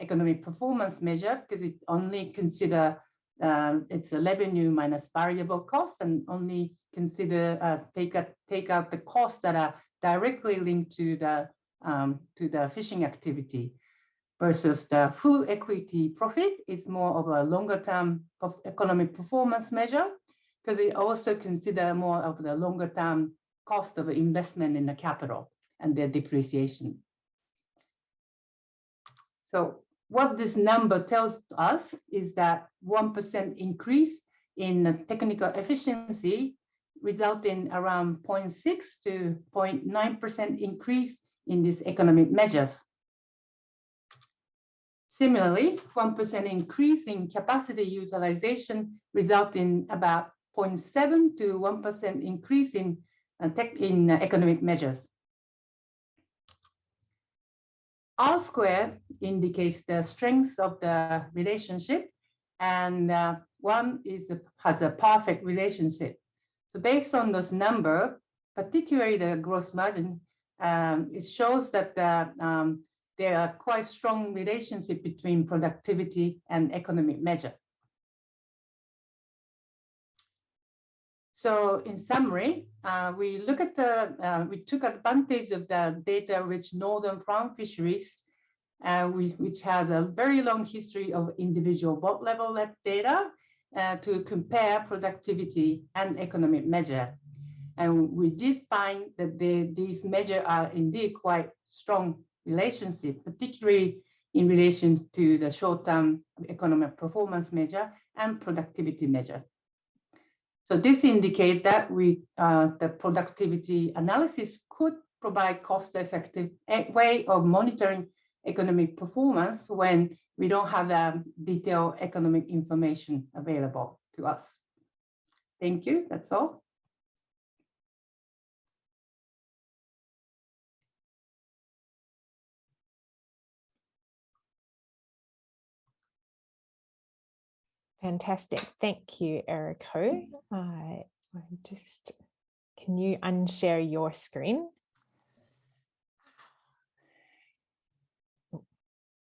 Speaker 3: economic performance measure because it only consider it's a revenue minus variable costs and only consider take out the costs that are directly linked to the fishing activity. Versus the full equity profit is more of a longer-term economic performance measure, because it also consider more of the longer-term cost of investment in the capital and their depreciation. So what this number tells us is that 1% increase in the technical efficiency result in around 0.6 to 0.9% increase in these economic measures. Similarly, 1% increase in capacity utilization result in about 0.7 to 1% increase in economic measures. R squared indicates the strength of the relationship, and one has a perfect relationship. So based on those numbers, particularly the gross margin, it shows that there are quite strong relationship between productivity and economic measure. So in summary, we took advantage of the data-rich northern prawn fisheries, which has a very long history of individual boat level data to compare productivity and economic measure. And we did find that these measures are indeed quite strong relationship, particularly in relation to the short-term economic performance measure and productivity measure. So this indicates that the productivity analysis could provide cost-effective way of monitoring economic performance when we don't have detailed economic information available to us. Thank you. That's all.
Speaker 1: Fantastic. Thank you, Eriko. Can you unshare your screen?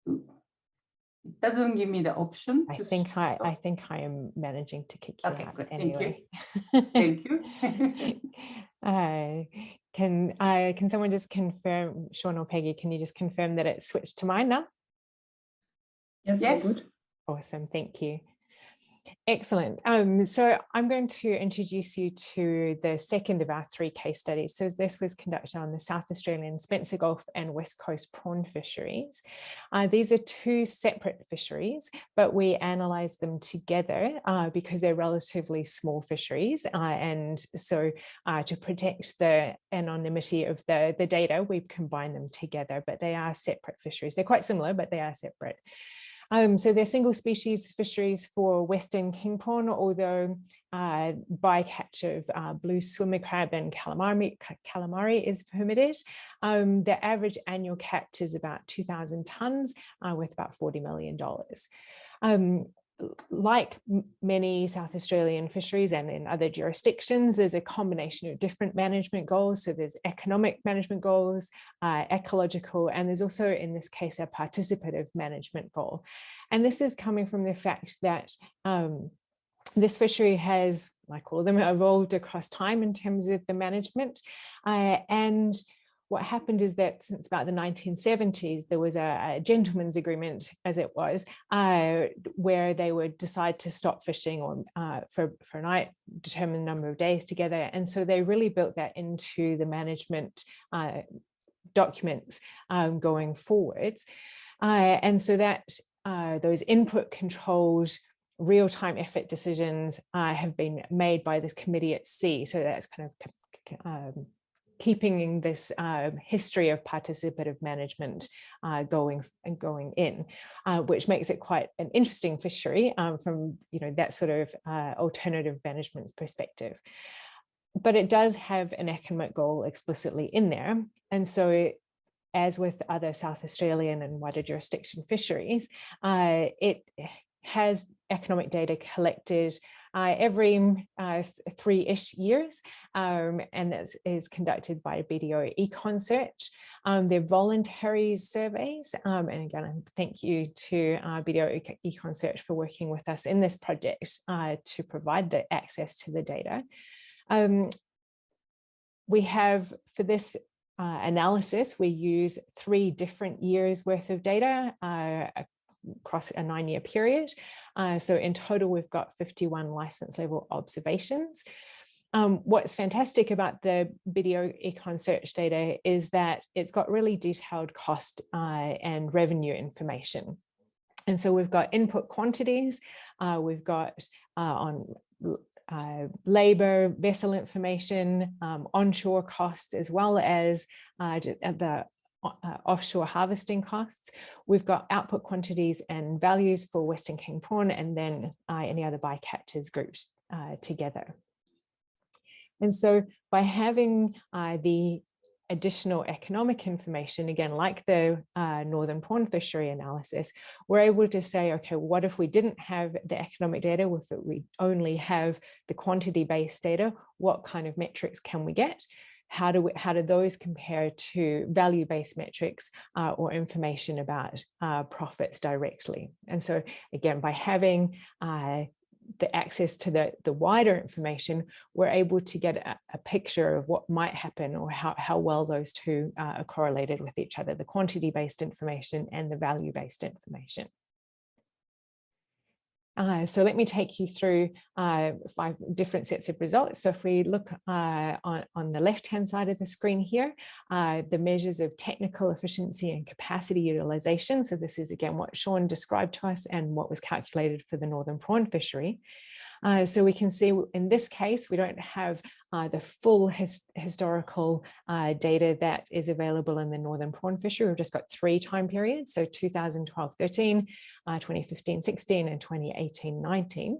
Speaker 3: It doesn't give me the option.
Speaker 1: I think I am managing to kick you out
Speaker 3: good.
Speaker 1: anyway.
Speaker 3: Thank you.
Speaker 1: Can someone just confirm, Sean or Peggy, can you just confirm that it's switched to mine now?
Speaker 4: Yes. All good.
Speaker 1: Awesome, thank you. Excellent. So I'm going to introduce you to the second of our three case studies. So this was conducted on the South Australian Spencer Gulf and West Coast prawn fisheries. These are two separate fisheries, but we analysed them together because they're relatively small fisheries. And so to protect the anonymity of the data, we've combined them together, but they are separate fisheries. They're quite similar, but they are separate. So they're single species fisheries for Western king prawn, although bycatch of blue swimmer crab and calamari is permitted. The average annual catch is about 2,000 tonnes with about $40 million. Like many South Australian fisheries and in other jurisdictions, there's a combination of different management goals. So there's economic management goals, ecological, and there's also, in this case, a participative management goal. And this is coming from the fact that this fishery has, like all of them, evolved across time in terms of the management. And what happened is that since about the 1970s, there was a gentleman's agreement, as it was, where they would decide to stop fishing for a night, determined number of days together. And so they really built that into the management documents going forwards. And so that those input controlled real-time effort decisions have been made by this committee at sea. So that's kind of keeping in this history of participative management going in, which makes it quite an interesting fishery from that sort of alternative management perspective. But it does have an economic goal explicitly in there. And so as with other South Australian and wider jurisdiction fisheries, it has economic data collected every 3-ish years, and that is conducted by BDO Econ Search. They're voluntary surveys, and again, thank you to BDO Econ Search for working with us in this project to provide the access to the data. We have, for this analysis, we use 3 different years worth of data across a 9-year period. So in total, we've got 51 license level observations. What's fantastic about the BDO Econ Search data is that it's got really detailed cost and revenue information. And so we've got input quantities, we've got on labor, vessel information, onshore costs, as well as the offshore harvesting costs. We've got output quantities and values for Western King prawn, and then any other bycatchers grouped together. And so by having the additional economic information, again, like the northern prawn fishery analysis, we're able to say, okay, what if we didn't have the economic data, if we only have the quantity-based data, what kind of metrics can we get? How do those compare to value-based metrics or information about profits directly? And so again, by having the access to the wider information, we're able to get a picture of what might happen or how well those two are correlated with each other, the quantity-based information and the value-based information. So let me take you through 5 different sets of results. So if we look on the left-hand side of the screen here, the measures of technical efficiency and capacity utilization. So this is again what Sean described to us and what was calculated for the northern prawn fishery. So we can see in this case, we don't have the full historical data that is available in the northern prawn fishery. We've just got 3 time periods, so 2012-13, 2015-16, and 2018-19.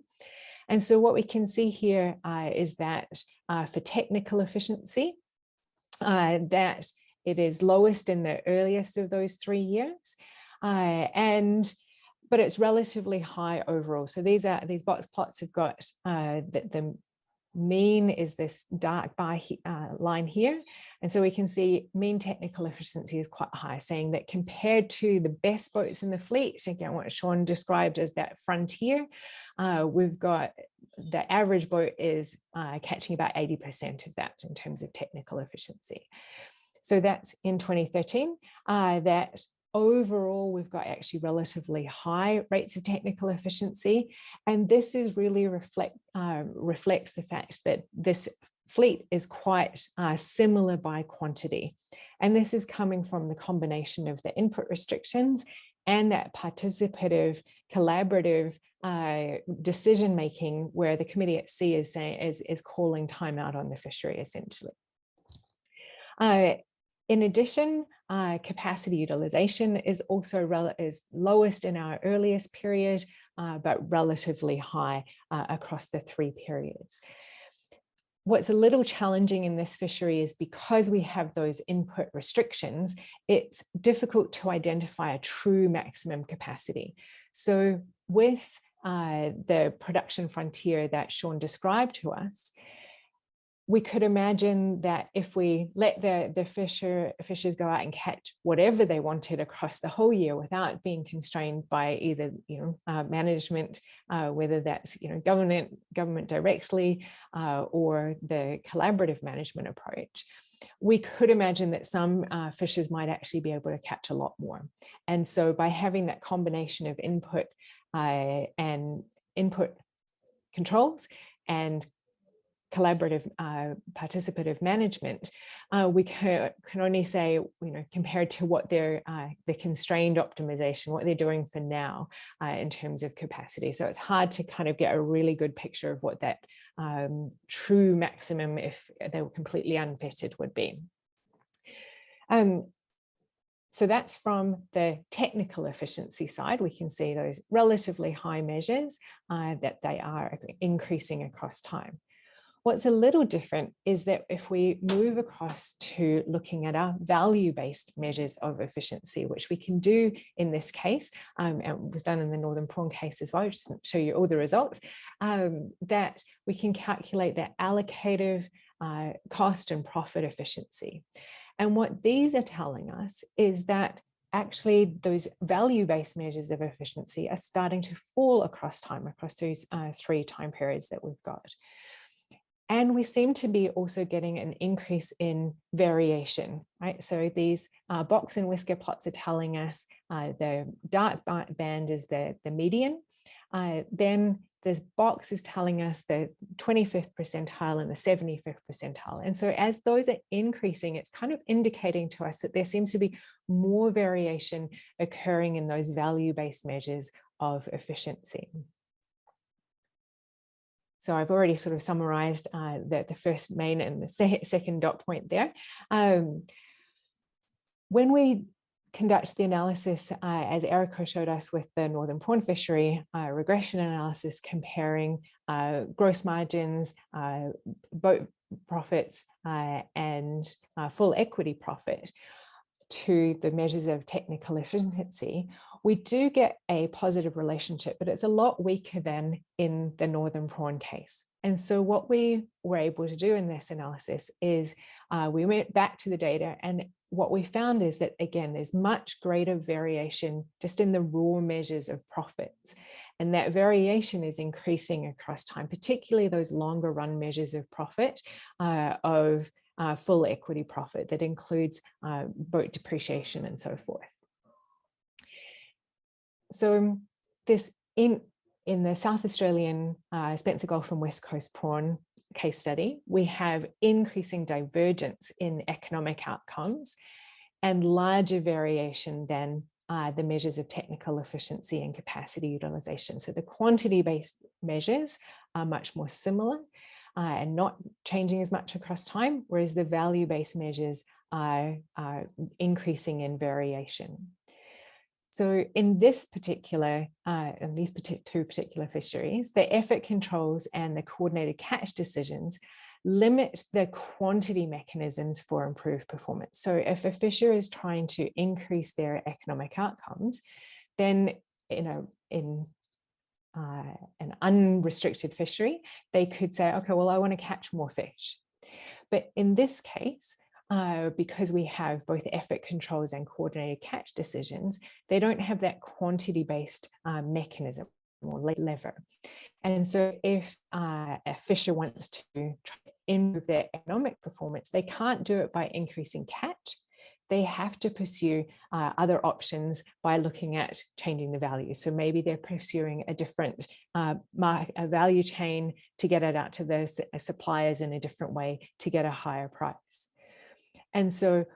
Speaker 1: And so what we can see here is that for technical efficiency, that it is lowest in the earliest of those 3 years. But it's relatively high overall. So these box plots have got the mean is this dark bar line here. And so we can see mean technical efficiency is quite high, saying that compared to the best boats in the fleet, again, what Sean described as that frontier, we've got the average boat is catching about 80% of that in terms of technical efficiency. So that's in 2013, that overall, we've got actually relatively high rates of technical efficiency. And this is really reflects the fact that this fleet is quite similar by quantity. And this is coming from the combination of the input restrictions and that participative, collaborative decision-making where the committee at sea is saying is calling time out on the fishery, essentially. In addition, capacity utilization is also lowest in our earliest period, but relatively high across the 3 periods. What's a little challenging in this fishery is because we have those input restrictions, it's difficult to identify a true maximum capacity. So with the production frontier that Sean described to us, we could imagine that if we let the fishers go out and catch whatever they wanted across the whole year without being constrained by either management, whether that's government directly or the collaborative management approach, we could imagine that some fishers might actually be able to catch a lot more. And so by having that combination of input and input controls and collaborative participative management, we can only say, compared to what they're the constrained optimization, what they're doing for now in terms of capacity. So it's hard to kind of get a really good picture of what that true maximum, if they were completely unfettered, would be. So that's from the technical efficiency side. We can see those relatively high measures that they are increasing across time. What's a little different is that if we move across to looking at our value-based measures of efficiency, which we can do in this case, and was done in the northern prawn case as well, just to show you all the results, that we can calculate the allocative cost and profit efficiency. And what these are telling us is that actually those value-based measures of efficiency are starting to fall across time, across those 3 time periods that we've got. And we seem to be also getting an increase in variation, right? So these box and whisker plots are telling us the dark band is the median. Then this box is telling us the 25th percentile and the 75th percentile. And so as those are increasing, it's kind of indicating to us that there seems to be more variation occurring in those value-based measures of efficiency. So I've already sort of summarized the first main and the second dot point there. when we conduct the analysis, as Eriko showed us with the northern prawn fishery, regression analysis comparing gross margins, boat profits, and full equity profit to the measures of technical efficiency, we do get a positive relationship, but it's a lot weaker than in the northern prawn case. And so what we were able to do in this analysis is we went back to the data, and what we found is that, again, there's much greater variation just in the raw measures of profits. And that variation is increasing across time, particularly those longer run measures of profit of full equity profit that includes boat depreciation and so forth. So this in the South Australian Spencer Gulf and West Coast prawn case study, we have increasing divergence in economic outcomes and larger variation than the measures of technical efficiency and capacity utilization. So the quantity-based measures are much more similar and not changing as much across time, whereas the value-based measures are increasing in variation. So in this particular, in these two particular fisheries, the effort controls and the coordinated catch decisions limit the quantity mechanisms for improved performance. So if a fisher is trying to increase their economic outcomes, then in an unrestricted fishery, they could say, okay, well, I want to catch more fish. But in this case, because we have both effort controls and coordinated catch decisions, they don't have that quantity-based mechanism or lever. And so if a fisher wants to try to improve their economic performance, they can't do it by increasing catch. They have to pursue other options by looking at changing the value. So maybe they're pursuing a different value chain to get it out to the suppliers in a different way to get a higher price. And so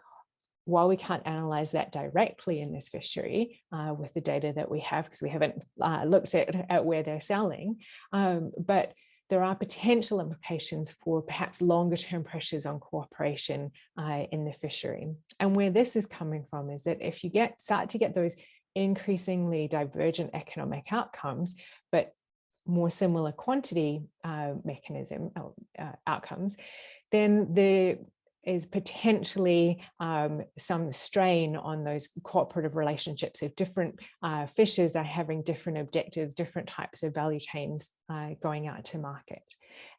Speaker 1: while we can't analyze that directly in this fishery with the data that we have, because we haven't looked at where they're selling, but there are potential implications for perhaps longer term pressures on cooperation in the fishery. And where this is coming from is that if you start to get those increasingly divergent economic outcomes, but more similar quantity outcomes, then there is potentially some strain on those cooperative relationships if different fishers are having different objectives, different types of value chains going out to market.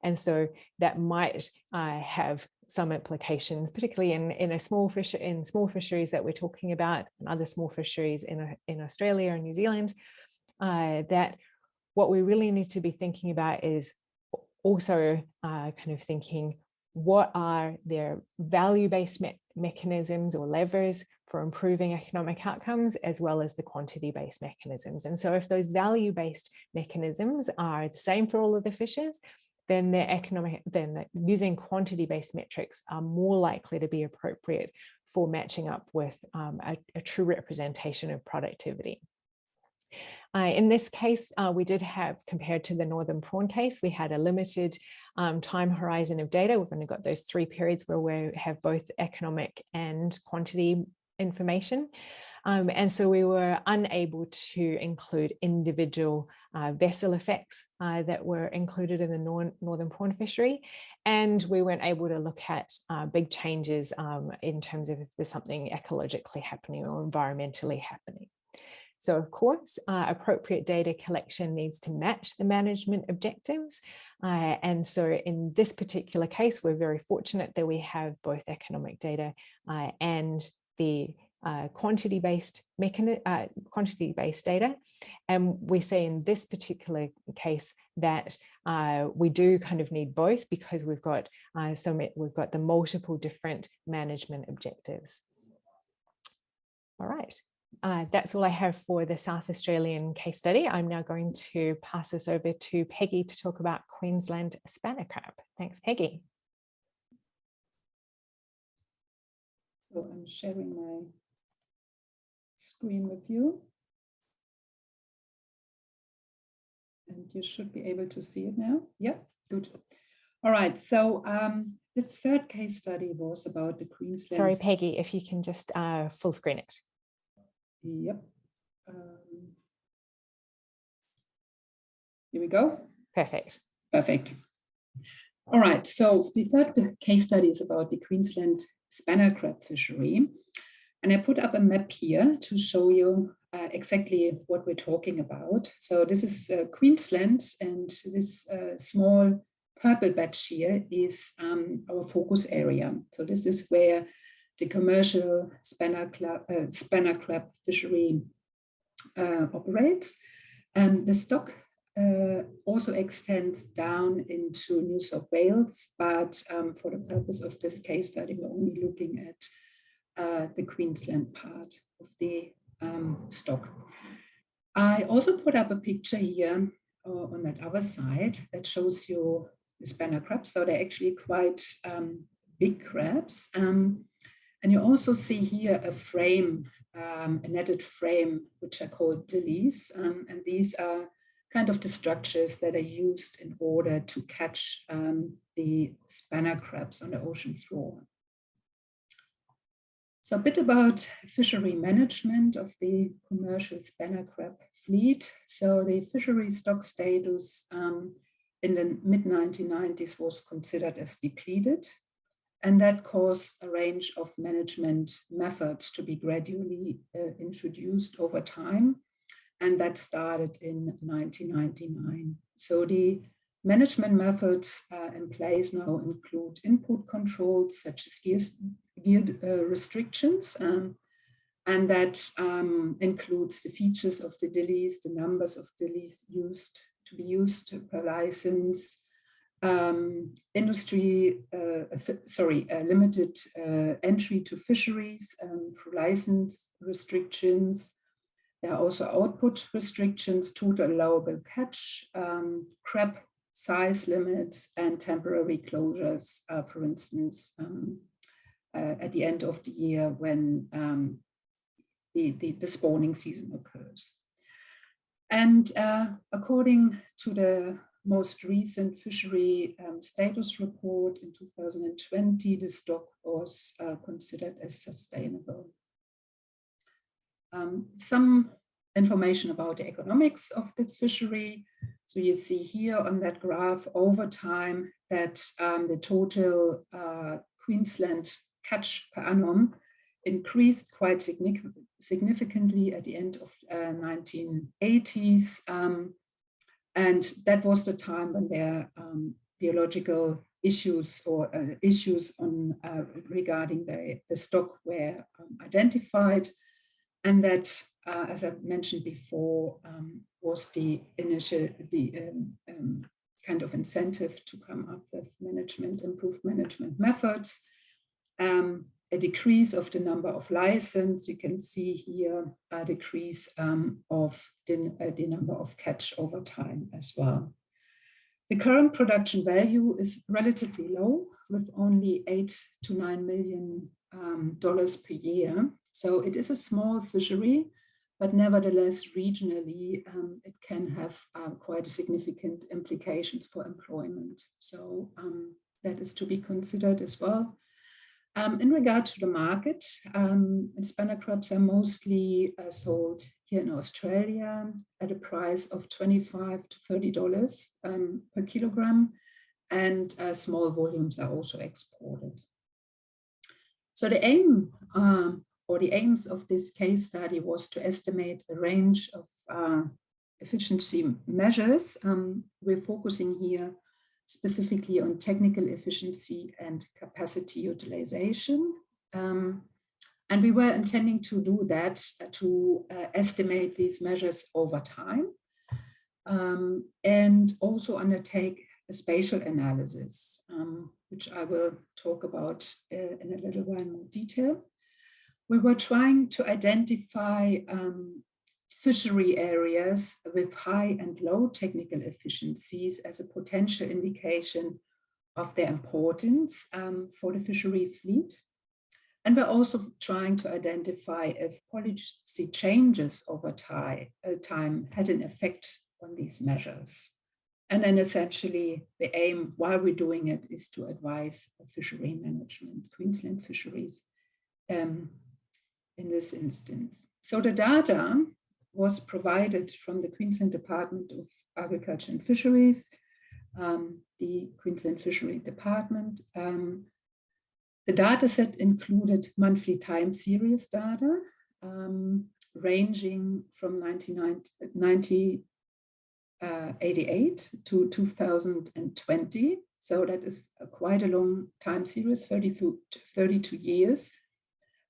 Speaker 1: And so that might have some implications, particularly in small fisheries that we're talking about, and other small fisheries in Australia and New Zealand, that what we really need to be thinking about is also kind of thinking, what are their value-based mechanisms or levers for improving economic outcomes, as well as the quantity-based mechanisms. And so if those value-based mechanisms are the same for all of the fishers, then using quantity-based metrics are more likely to be appropriate for matching up with a true representation of productivity. In this case, we did have, compared to the northern prawn case, we had a limited time horizon of data. We've only got those 3 periods where we have both economic and quantity information. And so we were unable to include individual vessel effects that were included in the northern prawn fishery. And we weren't able to look at big changes in terms of if there's something ecologically happening or environmentally happening. So of course, appropriate data collection needs to match the management objectives. And so in this particular case, we're very fortunate that we have both economic data and the quantity-based data. And we say in this particular case that we do kind of need both, because we've got the multiple different management objectives. All right. That's all I have for the South Australian case study. I'm now going to pass this over to Peggy to talk about Queensland Spanner Crab. Thanks, Peggy.
Speaker 4: So I'm sharing my screen with you. And you should be able to see it now. Yeah, good. All right, so this third case study was about the Queensland.
Speaker 1: Sorry, Peggy, if you can just full screen it.
Speaker 4: Yep. Here we go.
Speaker 1: Perfect.
Speaker 4: Perfect. All right, so the third case study is about the Queensland Spanner Crab fishery. And I put up a map here to show you exactly what we're talking about. So this is Queensland, and this small purple batch here is our focus area. So this is where the commercial spanner crab fishery operates. The stock also extends down into New South Wales, but for the purpose of this case study, we're only looking at the Queensland part of the stock. I also put up a picture here on that other side that shows you the spanner crabs. So they're actually quite big crabs. And you also see here a frame, a netted frame, which are called dillies. And these are kind of the structures that are used in order to catch the spanner crabs on the ocean floor. So a bit about fishery management of the commercial spanner crab fleet. So the fishery stock status in the mid-1990s was considered as depleted, and that caused a range of management methods to be gradually introduced over time, and that started in 1999. So the management methods in place now include input controls such as geared restrictions, and that includes the features of the dillies, the numbers of dillies to be used per license, limited entry to fisheries through license restrictions. There are also output restrictions, total allowable catch, crab size limits, and temporary closures, for instance, at the end of the year when the spawning season occurs. And according to the most recent fishery status report in 2020, the stock was considered as sustainable. Some information about the economics of this fishery. So you see here on that graph over time that the total Queensland catch per annum increased quite significantly at the end of 1980s. And that was the time when there biological issues or issues on regarding the stock were identified. And that, as I mentioned before, was the initial, kind of incentive to come up with improved management methods. A decrease of the number of licenses. You can see here a decrease of the number of catch over time as well. The current production value is relatively low, with only $8 to $9 million per year. So it is a small fishery, but nevertheless, regionally, it can have quite significant implications for employment. So that is to be considered as well. In regard to the market, spanner crabs are mostly sold here in Australia at a price of $25 to $30 per kilogram, and small volumes are also exported. So the aim or the aims of this case study was to estimate a range of efficiency measures. We're focusing here specifically on technical efficiency and capacity utilization. And we were intending to do that to estimate these measures over time, and also undertake a spatial analysis, which I will talk about in a little while more detail. We were trying to identify fishery areas with high and low technical efficiencies as a potential indication of their importance for the fishery fleet. And we're also trying to identify if policy changes over time had an effect on these measures. And then essentially the aim while we're doing it is to advise fishery management, Queensland Fisheries in this instance. So the data was provided from the Queensland Department of Agriculture and Fisheries, the Queensland Fishery Department. The data set included monthly time series data, ranging from 1988 to 2020. So that is quite a long time series, 32 years.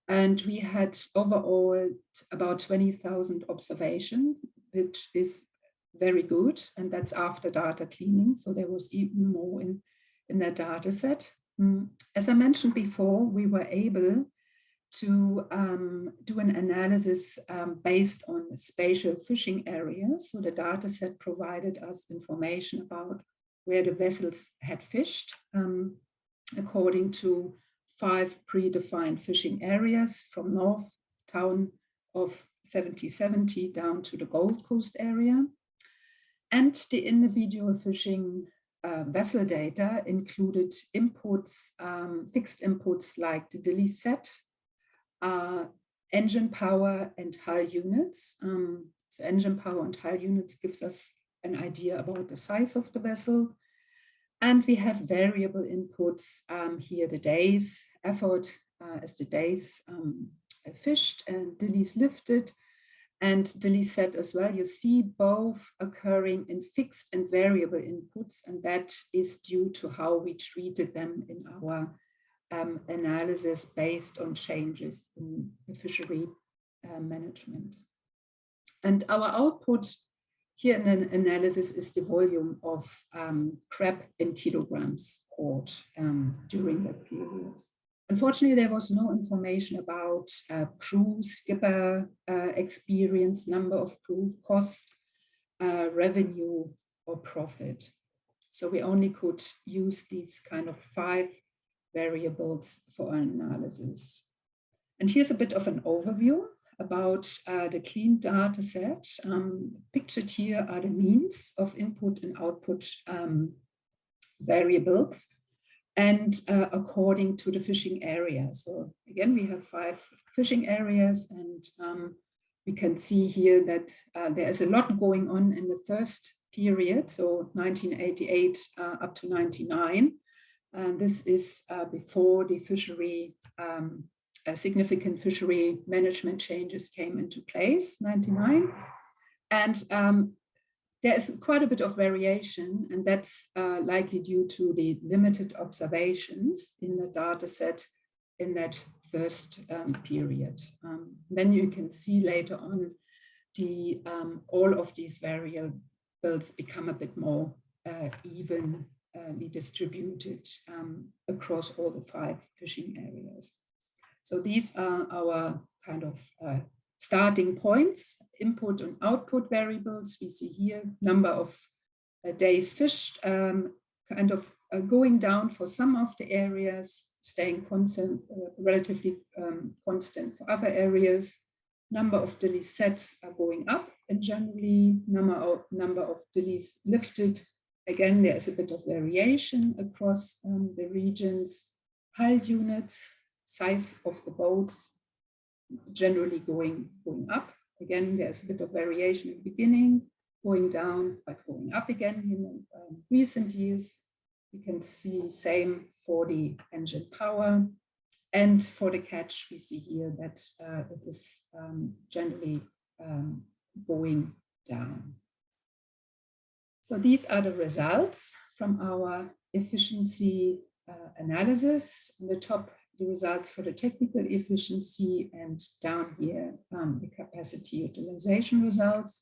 Speaker 4: And we had overall about 20,000 observations, which is very good. And that's after data cleaning. So there was even more in that data set. As I mentioned before, we were able to do an analysis based on spatial fishing areas. So the data set provided us information about where the vessels had fished according to 5 predefined fishing areas from north town of 7070 down to the Gold Coast area. And the individual fishing vessel data included inputs, fixed inputs like the Delhi set, engine power and hull units. So engine power and hull units gives us an idea about the size of the vessel. And we have variable inputs here, the days, effort as the days fished and Delhi's lifted, and Delhi set as well. You see both occurring in fixed and variable inputs, and that is due to how we treated them in our analysis based on changes in the fishery management. And our output here in an analysis is the volume of crab in kilograms caught during that period. Unfortunately, there was no information about crew, skipper experience, number of crew, cost, revenue, or profit. So we only could use these kind of 5 variables for our analysis. And here's a bit of an overview about the clean data set. Pictured here are the means of input and output variables, and according to the fishing area. So again, we have 5 fishing areas, and we can see here that there is a lot going on in the first period, so 1988 up to 99. And this is before the fishery, significant fishery management changes came into place, 99. And there is quite a bit of variation, and that's likely due to the limited observations in the data set in that first period. Then you can see later on the all of these variables become a bit more evenly distributed across all the 5 fishing areas. So these are our kind of starting points, input and output variables. We see here number of days fished, kind of going down for some of the areas, staying constant, relatively constant for other areas. Number of Delhi sets are going up, and generally number of Delhis lifted. Again, there is a bit of variation across the regions. Hull units, size of the boats, generally going up. Again, there's a bit of variation in the beginning, going down, but going up again in recent years. You can see same for the engine power. And for the catch, we see here that it is generally going down. So these are the results from our efficiency analysis. On the top, the results for the technical efficiency, and down here, the capacity utilization results.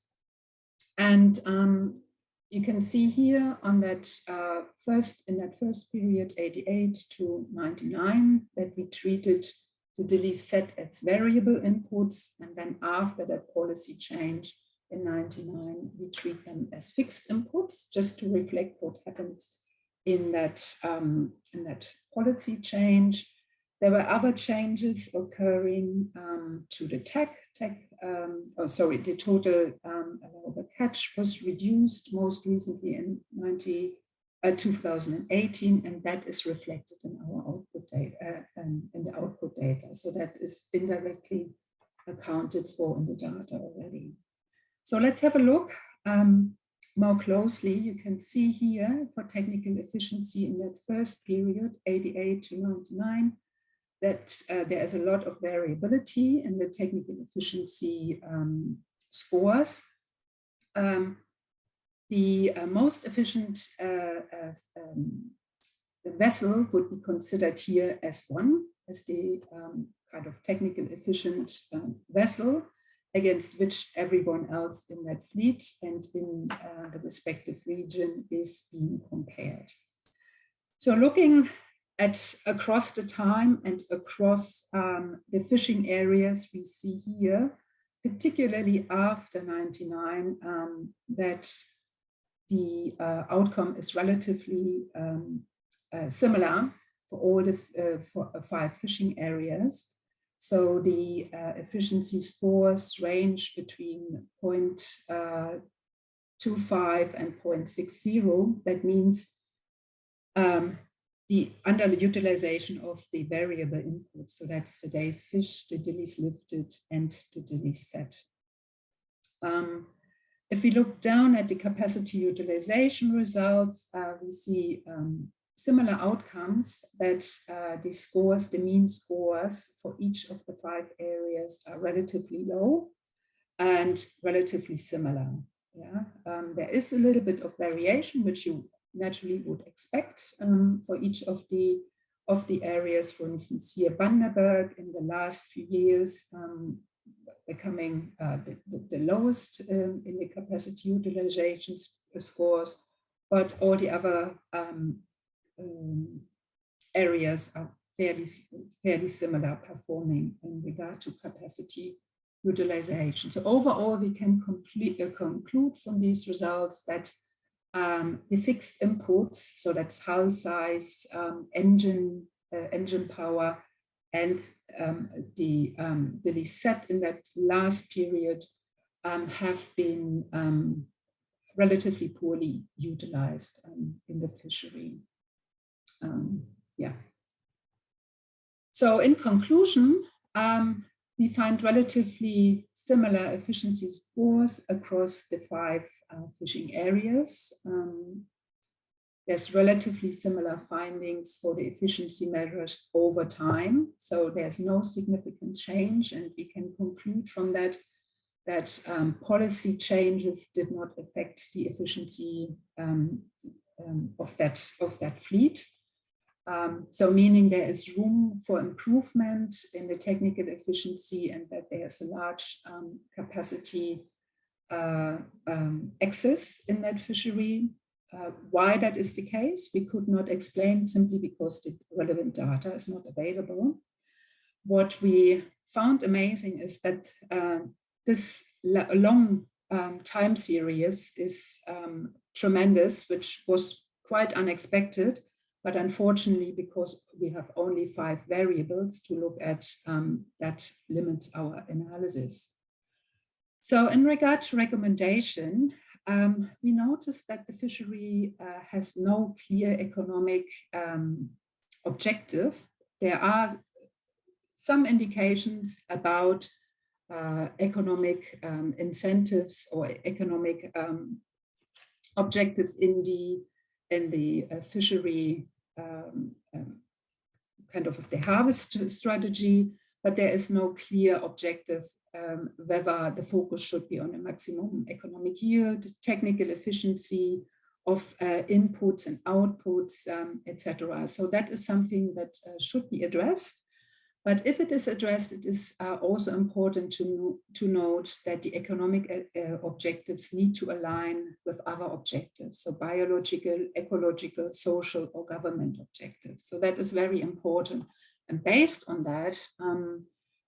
Speaker 4: And you can see here on that in that first period, 88 to 99, that we treated the Delhi set as variable inputs. And then after that policy change in 99, we treat them as fixed inputs, just to reflect what happened in that policy change. There were other changes occurring to the the total allowable catch was reduced most recently in 2018, and that is reflected in our output data, in the output data. So that is indirectly accounted for in the data already. So let's have a look more closely. You can see here for technical efficiency in that first period, 88 to 99, that there is a lot of variability in the technical efficiency scores. The most efficient vessel would be considered here as one, as the kind of technical efficient vessel against which everyone else in that fleet and in the respective region is being compared. So looking at across the time and across the fishing areas, we see here, particularly after 99, that the outcome is relatively similar for all the 5 fishing areas. So the efficiency scores range between 0.25 and 0.60. That means the underutilization of the variable inputs. So that's the days fished, the dillies lifted, and the dillies set. If we look down at the capacity utilization results, we see similar outcomes, that the scores, the mean scores for each of the 5 areas are relatively low and relatively similar. Yeah, there is a little bit of variation, which you naturally would expect for each of the areas. For instance, here Bundaberg in the last few years becoming the lowest in the capacity utilization scores, but all the other areas are fairly similar performing in regard to capacity utilization. So overall, we can conclude from these results that the fixed inputs, so that's hull size, engine power, and the dilly set in that last period have been relatively poorly utilized in the fishery. Yeah. So in conclusion, we find relatively similar efficiency scores across the 5 fishing areas. There's relatively similar findings for the efficiency measures over time. So there's no significant change, and we can conclude from that that policy changes did not affect the efficiency of that fleet. So meaning there is room for improvement in the technical efficiency, and that there's a large capacity excess in that fishery. Why that is the case, we could not explain, simply because the relevant data is not available. What we found amazing is that this long time series is tremendous, which was quite unexpected. But unfortunately, because we have only 5 variables to look at, that limits our analysis. So in regard to recommendation, we noticed that the fishery has no clear economic objective. There are some indications about economic incentives or economic objectives in the fishery kind of the harvest strategy, but there is no clear objective whether the focus should be on a maximum economic yield, technical efficiency of inputs and outputs, etc. So that is something that should be addressed. But if it is addressed, it is also important to note that the economic objectives need to align with other objectives, so biological, ecological, social, or government objectives. So that is very important. And based on that,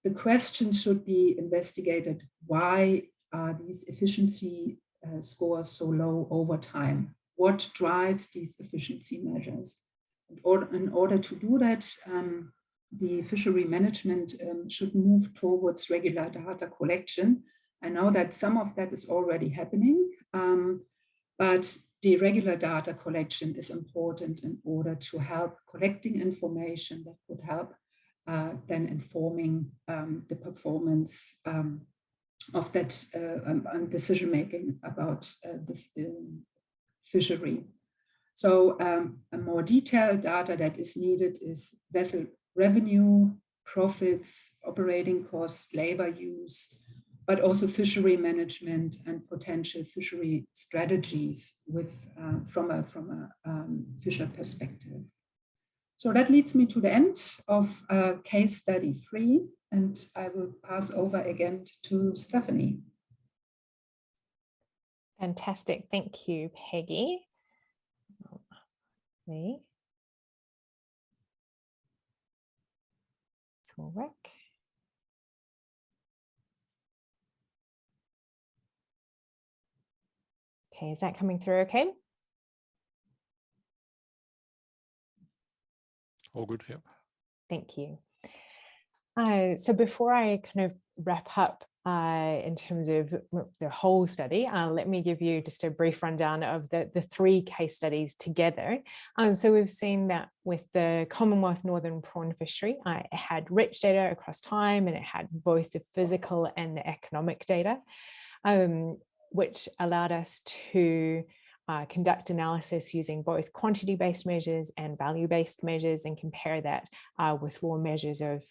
Speaker 4: the question should be investigated: why are these efficiency scores so low over time? What drives these efficiency measures? In order to do that, the fishery management should move towards regular data collection. I know that some of that is already happening, but the regular data collection is important in order to help collecting information that would help then informing the performance of that decision making about this fishery. So a more detailed data that is needed is vessel revenue, profits, operating costs, labor use, but also fishery management and potential fishery strategies with from a fisher perspective. So that leads me to the end of case study 3, and I will pass over again to Stephanie.
Speaker 1: Fantastic, thank you, Peggy. It's all work. Okay, is that coming through okay?
Speaker 2: All good, yep.
Speaker 1: Thank you. So before I kind of wrap up in terms of the whole study, let me give you just a brief rundown of the 3 case studies together. So we've seen that with the Commonwealth Northern Prawn fishery, it had rich data across time, and it had both the physical and the economic data, which allowed us to conduct analysis using both quantity-based measures and value-based measures, and compare that with raw measures of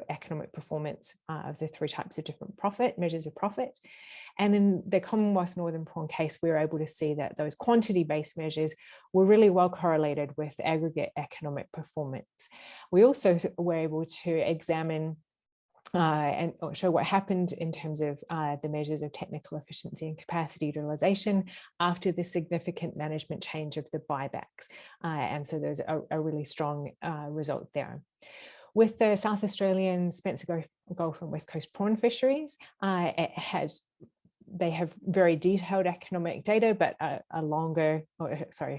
Speaker 1: economic performance of the 3 types of different measures of profit. And in the Commonwealth Northern Prawn case, we were able to see that those quantity-based measures were really well correlated with aggregate economic performance. We also were able to examine and show what happened in terms of the measures of technical efficiency and capacity utilization after the significant management change of the buybacks. And so there's a really strong result there. With the South Australian Spencer Gulf and West Coast prawn fisheries, they have very detailed economic data, but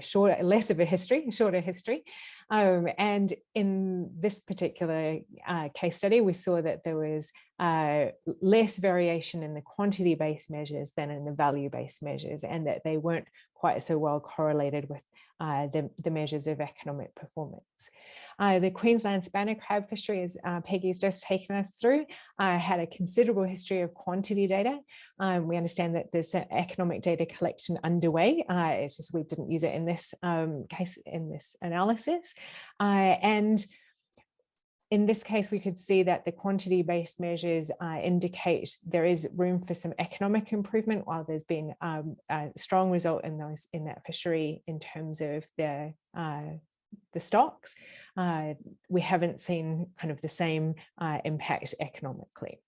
Speaker 1: shorter history. And in this particular case study, we saw that there was less variation in the quantity-based measures than in the value-based measures, and that they weren't quite so well correlated with the measures of economic performance. The Queensland Spanner Crab fishery, as Peggy's just taken us through, had a considerable history of quantity data. We understand that there's economic data collection underway. It's just we didn't use it in this case, in this analysis. And in this case, we could see that the quantity-based measures indicate there is room for some economic improvement, while there's been a strong result in that fishery in terms of the stocks. We haven't seen kind of the same impact economically.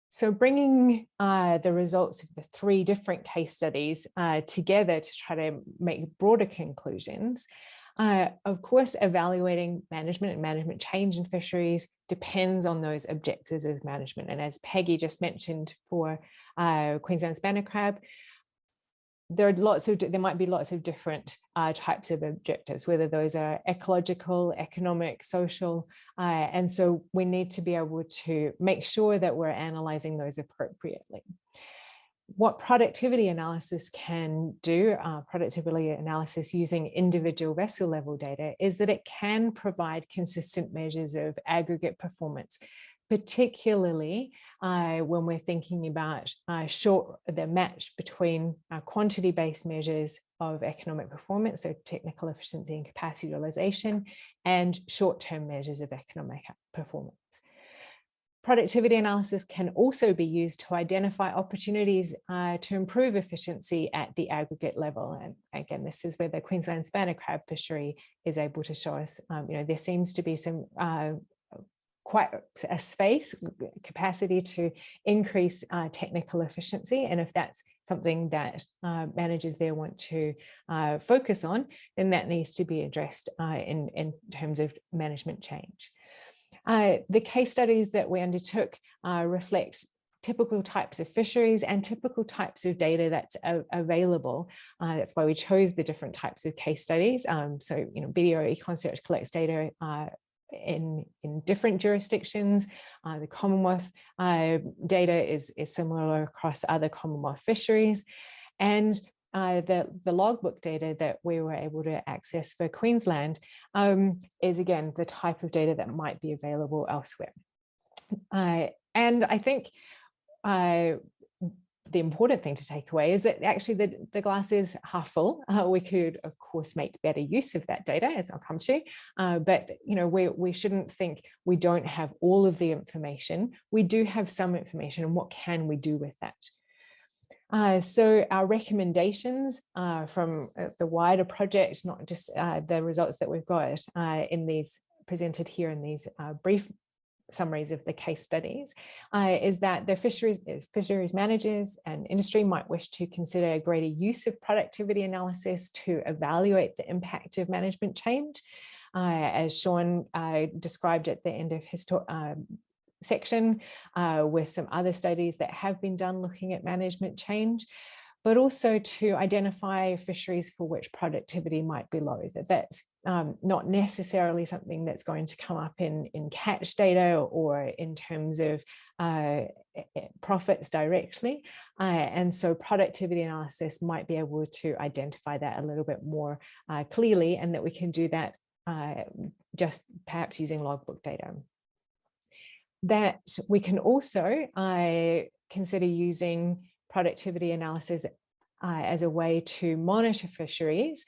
Speaker 1: So bringing the results of the 3 different case studies together to try to make broader conclusions, of course, evaluating management and management change in fisheries depends on those objectives of management. And as Peggy just mentioned for Queensland Spanner Crab, there might be lots of different types of objectives, whether those are ecological, economic, social, and so we need to be able to make sure that we're analysing those appropriately. What productivity analysis can do, productivity analysis using individual vessel level data, is that it can provide consistent measures of aggregate performance, particularly when we're thinking about the match between quantity-based measures of economic performance, so technical efficiency and capacity utilization, and short-term measures of economic performance. Productivity analysis can also be used to identify opportunities to improve efficiency at the aggregate level. And again, this is where the Queensland Spanner Crab fishery is able to show us, there seems to be some quite a space capacity to increase technical efficiency. And if that's something that managers there want to focus on, then that needs to be addressed in terms of management change. The case studies that we undertook reflect typical types of fisheries and typical types of data that's available. That's why we chose the different types of case studies. So, BDO Econsearch collects data in different jurisdictions. The Commonwealth data is similar across other Commonwealth fisheries. And the logbook data that we were able to access for Queensland is, again, the type of data that might be available elsewhere. And I think the important thing to take away is that actually the glass is half full. We could, of course, make better use of that data, as I'll come to, but we shouldn't think we don't have all of the information. We do have some information, and what can we do with that? So our recommendations from the wider project, not just the results that we've got in these presented here in these brief summaries of the case studies, is that the fisheries managers and industry might wish to consider a greater use of productivity analysis to evaluate the impact of management change, as Sean described at the end of his section, with some other studies that have been done looking at management change, but also to identify fisheries for which productivity might be low. That's not necessarily something that's going to come up in catch data or in terms of profits directly. And so productivity analysis might be able to identify that a little bit more clearly, and that we can do that just perhaps using logbook data. That we can also consider using productivity analysis as a way to monitor fisheries,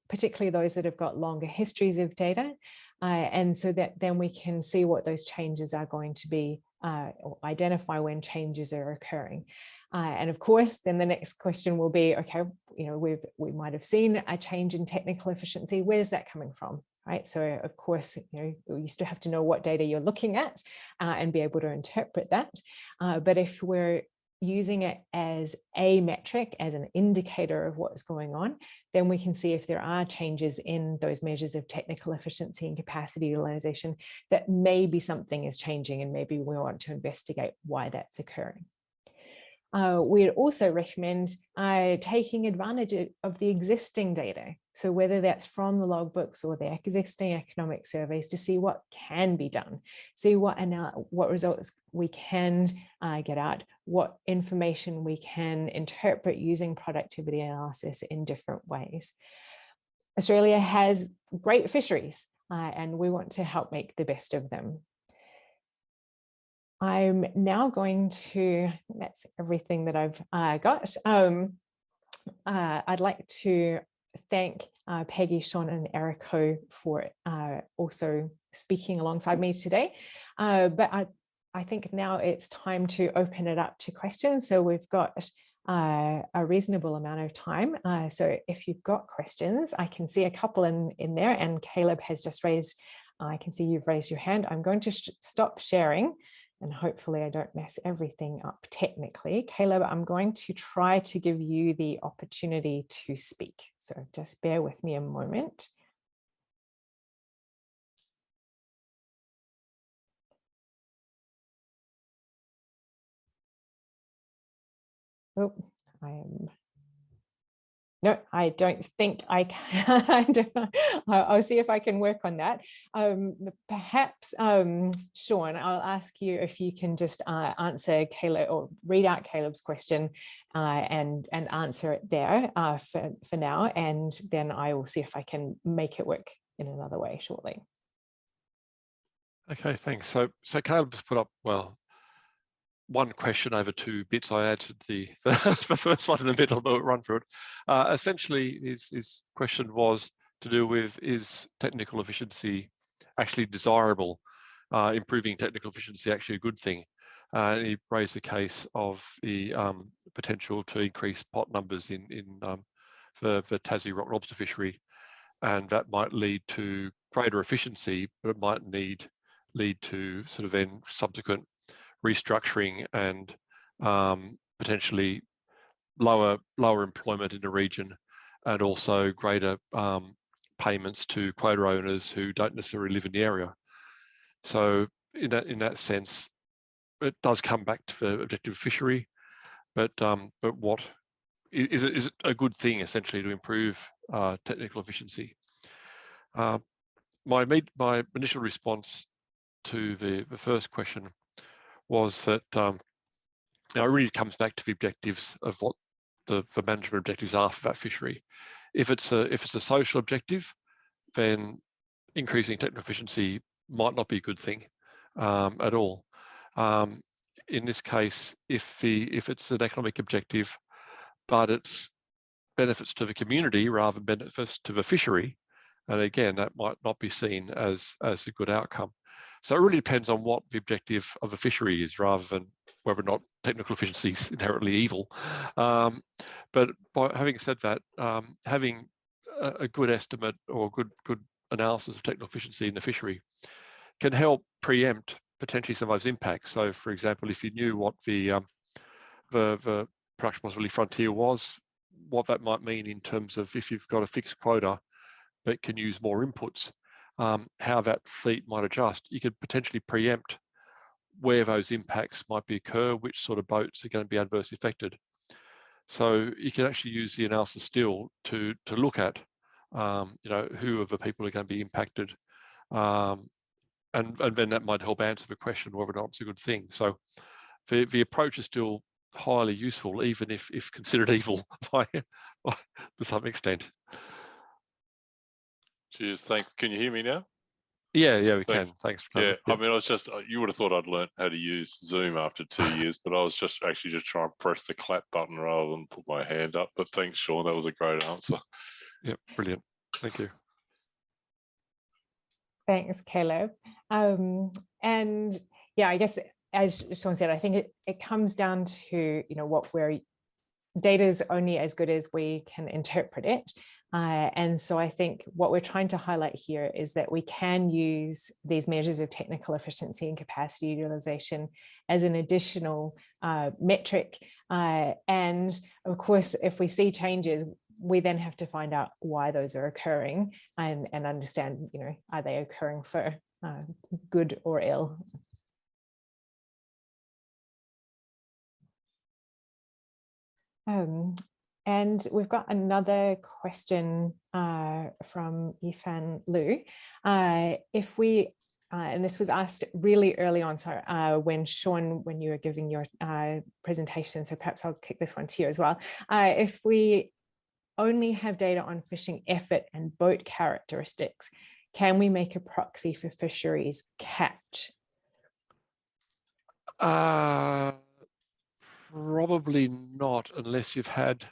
Speaker 1: particularly those that have got longer histories of data. And so that then we can see what those changes are going to be, or identify when changes are occurring. And of course, then the next question will be, okay, we might have seen a change in technical efficiency. Where's that coming from? Right. So of course, you still have to know what data you're looking at and be able to interpret that. But if we're using it as a metric, as an indicator of what's going on, then we can see if there are changes in those measures of technical efficiency and capacity utilization, that maybe something is changing and maybe we want to investigate why that's occurring. We'd also recommend taking advantage of the existing data. So whether that's from the logbooks or the existing economic surveys, to see what can be done, see what results we can get out, what information we can interpret using productivity analysis in different ways. Australia has great fisheries and we want to help make the best of them. I'm now going to, that's everything that I've got. I'd like to thank Peggy, Sean and Eriko for also speaking alongside me today. But I think now it's time to open it up to questions. So we've got a reasonable amount of time. So if you've got questions, I can see a couple in there, and Caleb has just raised, I can see you've raised your hand. I'm going to stop sharing, and hopefully I don't mess everything up technically. Caleb, I'm going to try to give you the opportunity to speak. So just bear with me a moment. Oh, no, I don't think I can. I'll see if I can work on that. Perhaps, Sean, I'll ask you if you can just answer Caleb, or read out Caleb's question and answer it there for now, and then I will see if I can make it work in another way shortly.
Speaker 2: Okay, thanks. So Caleb's put up, well, one question over 2 bits. I answered the first one in the middle, but we'll run through it. Essentially, his question was to do with, is technical efficiency actually desirable? Improving technical efficiency actually a good thing? And he raised the case of the potential to increase pot numbers for Tassie rock lobster fishery, and that might lead to greater efficiency, but it might lead to sort of then subsequent restructuring and potentially lower employment in the region, and also greater payments to quota owners who don't necessarily live in the area. So in that sense, it does come back to the objective fishery, but what is it a good thing essentially to improve technical efficiency? My initial response to the first question was that it really comes back to the objectives of what the management objectives are for that fishery. If it's a social objective, then increasing technical efficiency might not be a good thing at all. In this case, if it's an economic objective, but it's benefits to the community rather than benefits to the fishery, and again, that might not be seen as a good outcome. So it really depends on what the objective of a fishery is, rather than whether or not technical efficiency is inherently evil. But by having said that, having a good estimate or good analysis of technical efficiency in the fishery can help preempt potentially some of those impacts. So, for example, if you knew what the production possibility frontier was, what that might mean in terms of if you've got a fixed quota but can use more inputs, how that fleet might adjust, you could potentially preempt where those impacts might be occur, which sort of boats are going to be adversely affected. So you can actually use the analysis still to look at, who are the people who are going to be impacted, and then that might help answer the question whether or not it's a good thing. So the approach is still highly useful, even if considered evil to some extent.
Speaker 5: Cheers, thanks. Can you hear me now?
Speaker 2: Yeah, we
Speaker 5: Thanks.
Speaker 2: can. Thanks for
Speaker 5: coming.
Speaker 2: coming.
Speaker 5: I mean, I was just, you would have thought I'd learned how to use Zoom after 2 years, but I was just trying to press the clap button rather than put my hand up. But thanks, Sean. That was a great answer.
Speaker 2: Yeah, brilliant. Thank you.
Speaker 1: Thanks, Caleb. And yeah, I guess as Sean said, I think it comes down to, data is only as good as we can interpret it. And so I think what we're trying to highlight here is that we can use these measures of technical efficiency and capacity utilization as an additional metric. And of course, if we see changes, we then have to find out why those are occurring and understand, are they occurring for good or ill? And we've got another question from Yifan Liu. If we, and this was asked really early on, so when Sean, when you were giving your presentation, so perhaps I'll kick this one to you as well. If we only have data on fishing effort and boat characteristics, can we make a proxy for fisheries catch?
Speaker 2: Probably not, unless you've had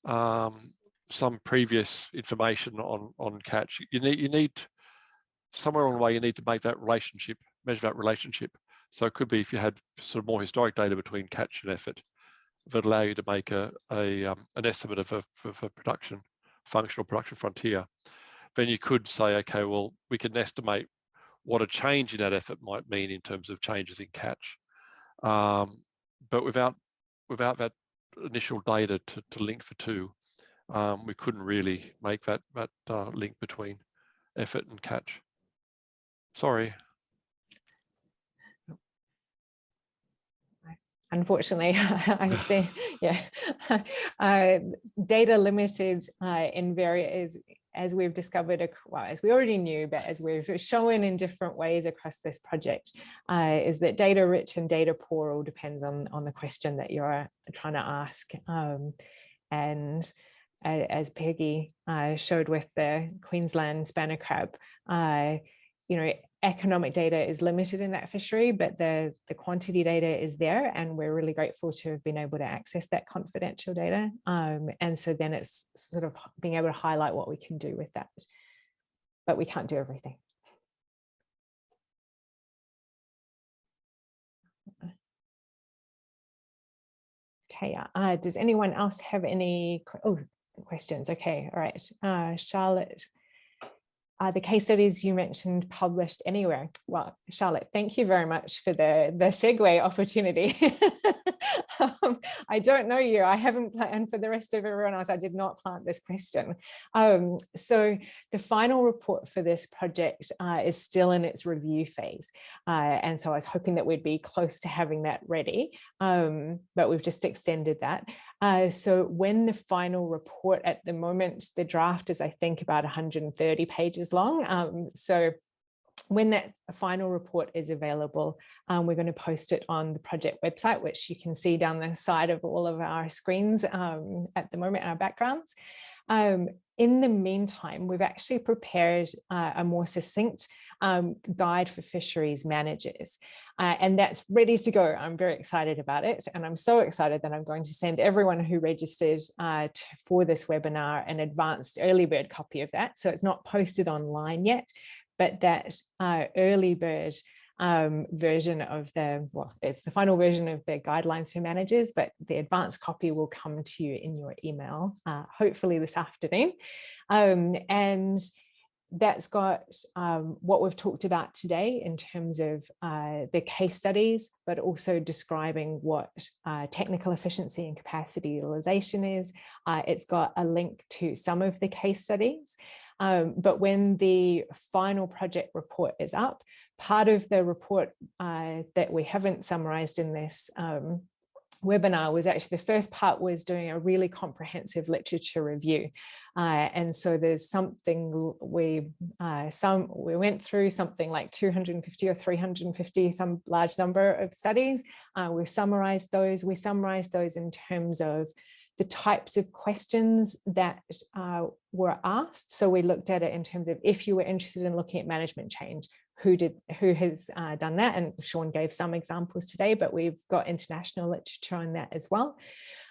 Speaker 2: some previous information on catch. You need somewhere along the way, you need to make that relationship, measure that relationship. So it could be if you had sort of more historic data between catch and effort that allow you to make an estimate of a production, functional production frontier. Then you could say, okay, well, we can estimate what a change in that effort might mean in terms of changes in catch. But without that initial data to link the two, we couldn't really make that link between effort and catch. Sorry.
Speaker 1: Unfortunately, I think, data limited in various, as we've discovered, well, as we already knew, but as we've shown in different ways across this project, is that data rich and data poor all depends on the question that you're trying to ask. And as Peggy showed with the Queensland Spanner Crab, economic data is limited in that fishery, but the quantity data is there, and we're really grateful to have been able to access that confidential data. And so then it's sort of being able to highlight what we can do with that, but we can't do everything. Okay, does anyone else have any questions? Okay, all right, Charlotte. The case studies you mentioned published anywhere. Well, Charlotte, thank you very much for the segue opportunity. I don't know you. I haven't, and for the rest of everyone else, I did not plant this question. So the final report for this project is still in its review phase. And so I was hoping that we'd be close to having that ready, but we've just extended that. So when the final report, at the moment, the draft is, I think, about 130 pages long. So when that final report is available, we're going to post it on the project website, which you can see down the side of all of our screens at the moment, our backgrounds. In the meantime, we've actually prepared a more succinct guide for fisheries managers, and that's ready to go. I'm very excited about it, and I'm so excited that I'm going to send everyone who registered for this webinar an advanced early bird copy of that. So it's not posted online yet, but that early bird version of it's the final version of the guidelines for managers, but the advanced copy will come to you in your email, hopefully this afternoon. And that's got what we've talked about today in terms of the case studies, but also describing what technical efficiency and capacity utilization is. It's got a link to some of the case studies. But when the final project report is up, part of the report that we haven't summarized in this webinar was actually, the first part was doing a really comprehensive literature review. And so there's something we went through something like 250 or 350, some large number of studies. We summarized those. We summarized those in terms of the types of questions that were asked. So we looked at it in terms of, if you were interested in looking at management change, who has done that? And Sean gave some examples today, but we've got international literature on that as well.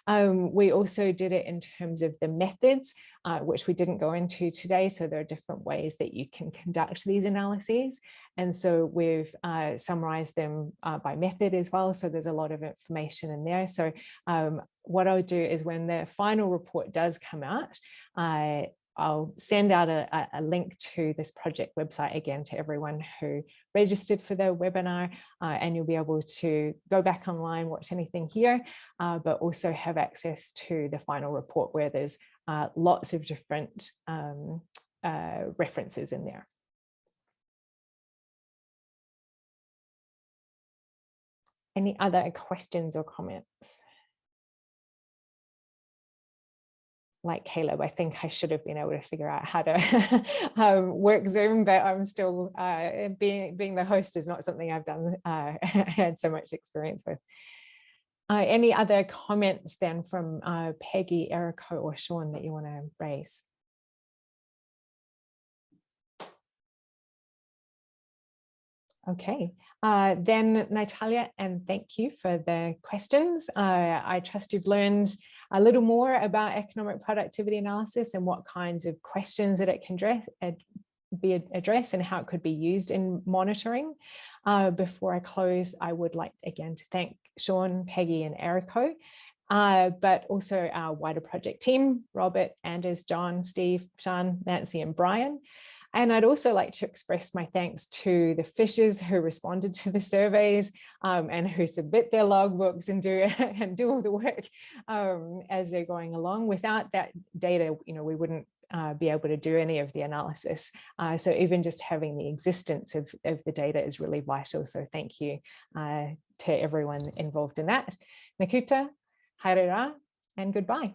Speaker 1: We also did it in terms of the methods, which we didn't go into today. So there are different ways that you can conduct these analyses. And so we've summarized them by method as well. So there's a lot of information in there. So what I'll do is, when the final report does come out, I'll send out a link to this project website again to everyone who registered for the webinar, and you'll be able to go back online, watch anything here, but also have access to the final report, where there's lots of different references in there. Any other questions or comments? Like Caleb, I think I should have been able to figure out how to work Zoom, but I'm still, being the host is not something I've done, had so much experience with. Any other comments then from Peggy, Eriko, or Sean that you want to raise? Okay, then Natalia, and thank you for the questions. I trust you've learned a little more about economic productivity analysis and what kinds of questions that it can be addressed and how it could be used in monitoring. Before I close, I would like again to thank Sean, Peggy, and Eriko, but also our wider project team, Robert, Anders, John, Steve, Sean, Nancy, and Brian. And I'd also like to express my thanks to the fishers who responded to the surveys and who submit their logbooks and do all the work as they're going along. Without that data, we wouldn't be able to do any of the analysis. So even just having the existence of the data is really vital. So thank you to everyone involved in that. Nakuta, haere rā, and goodbye.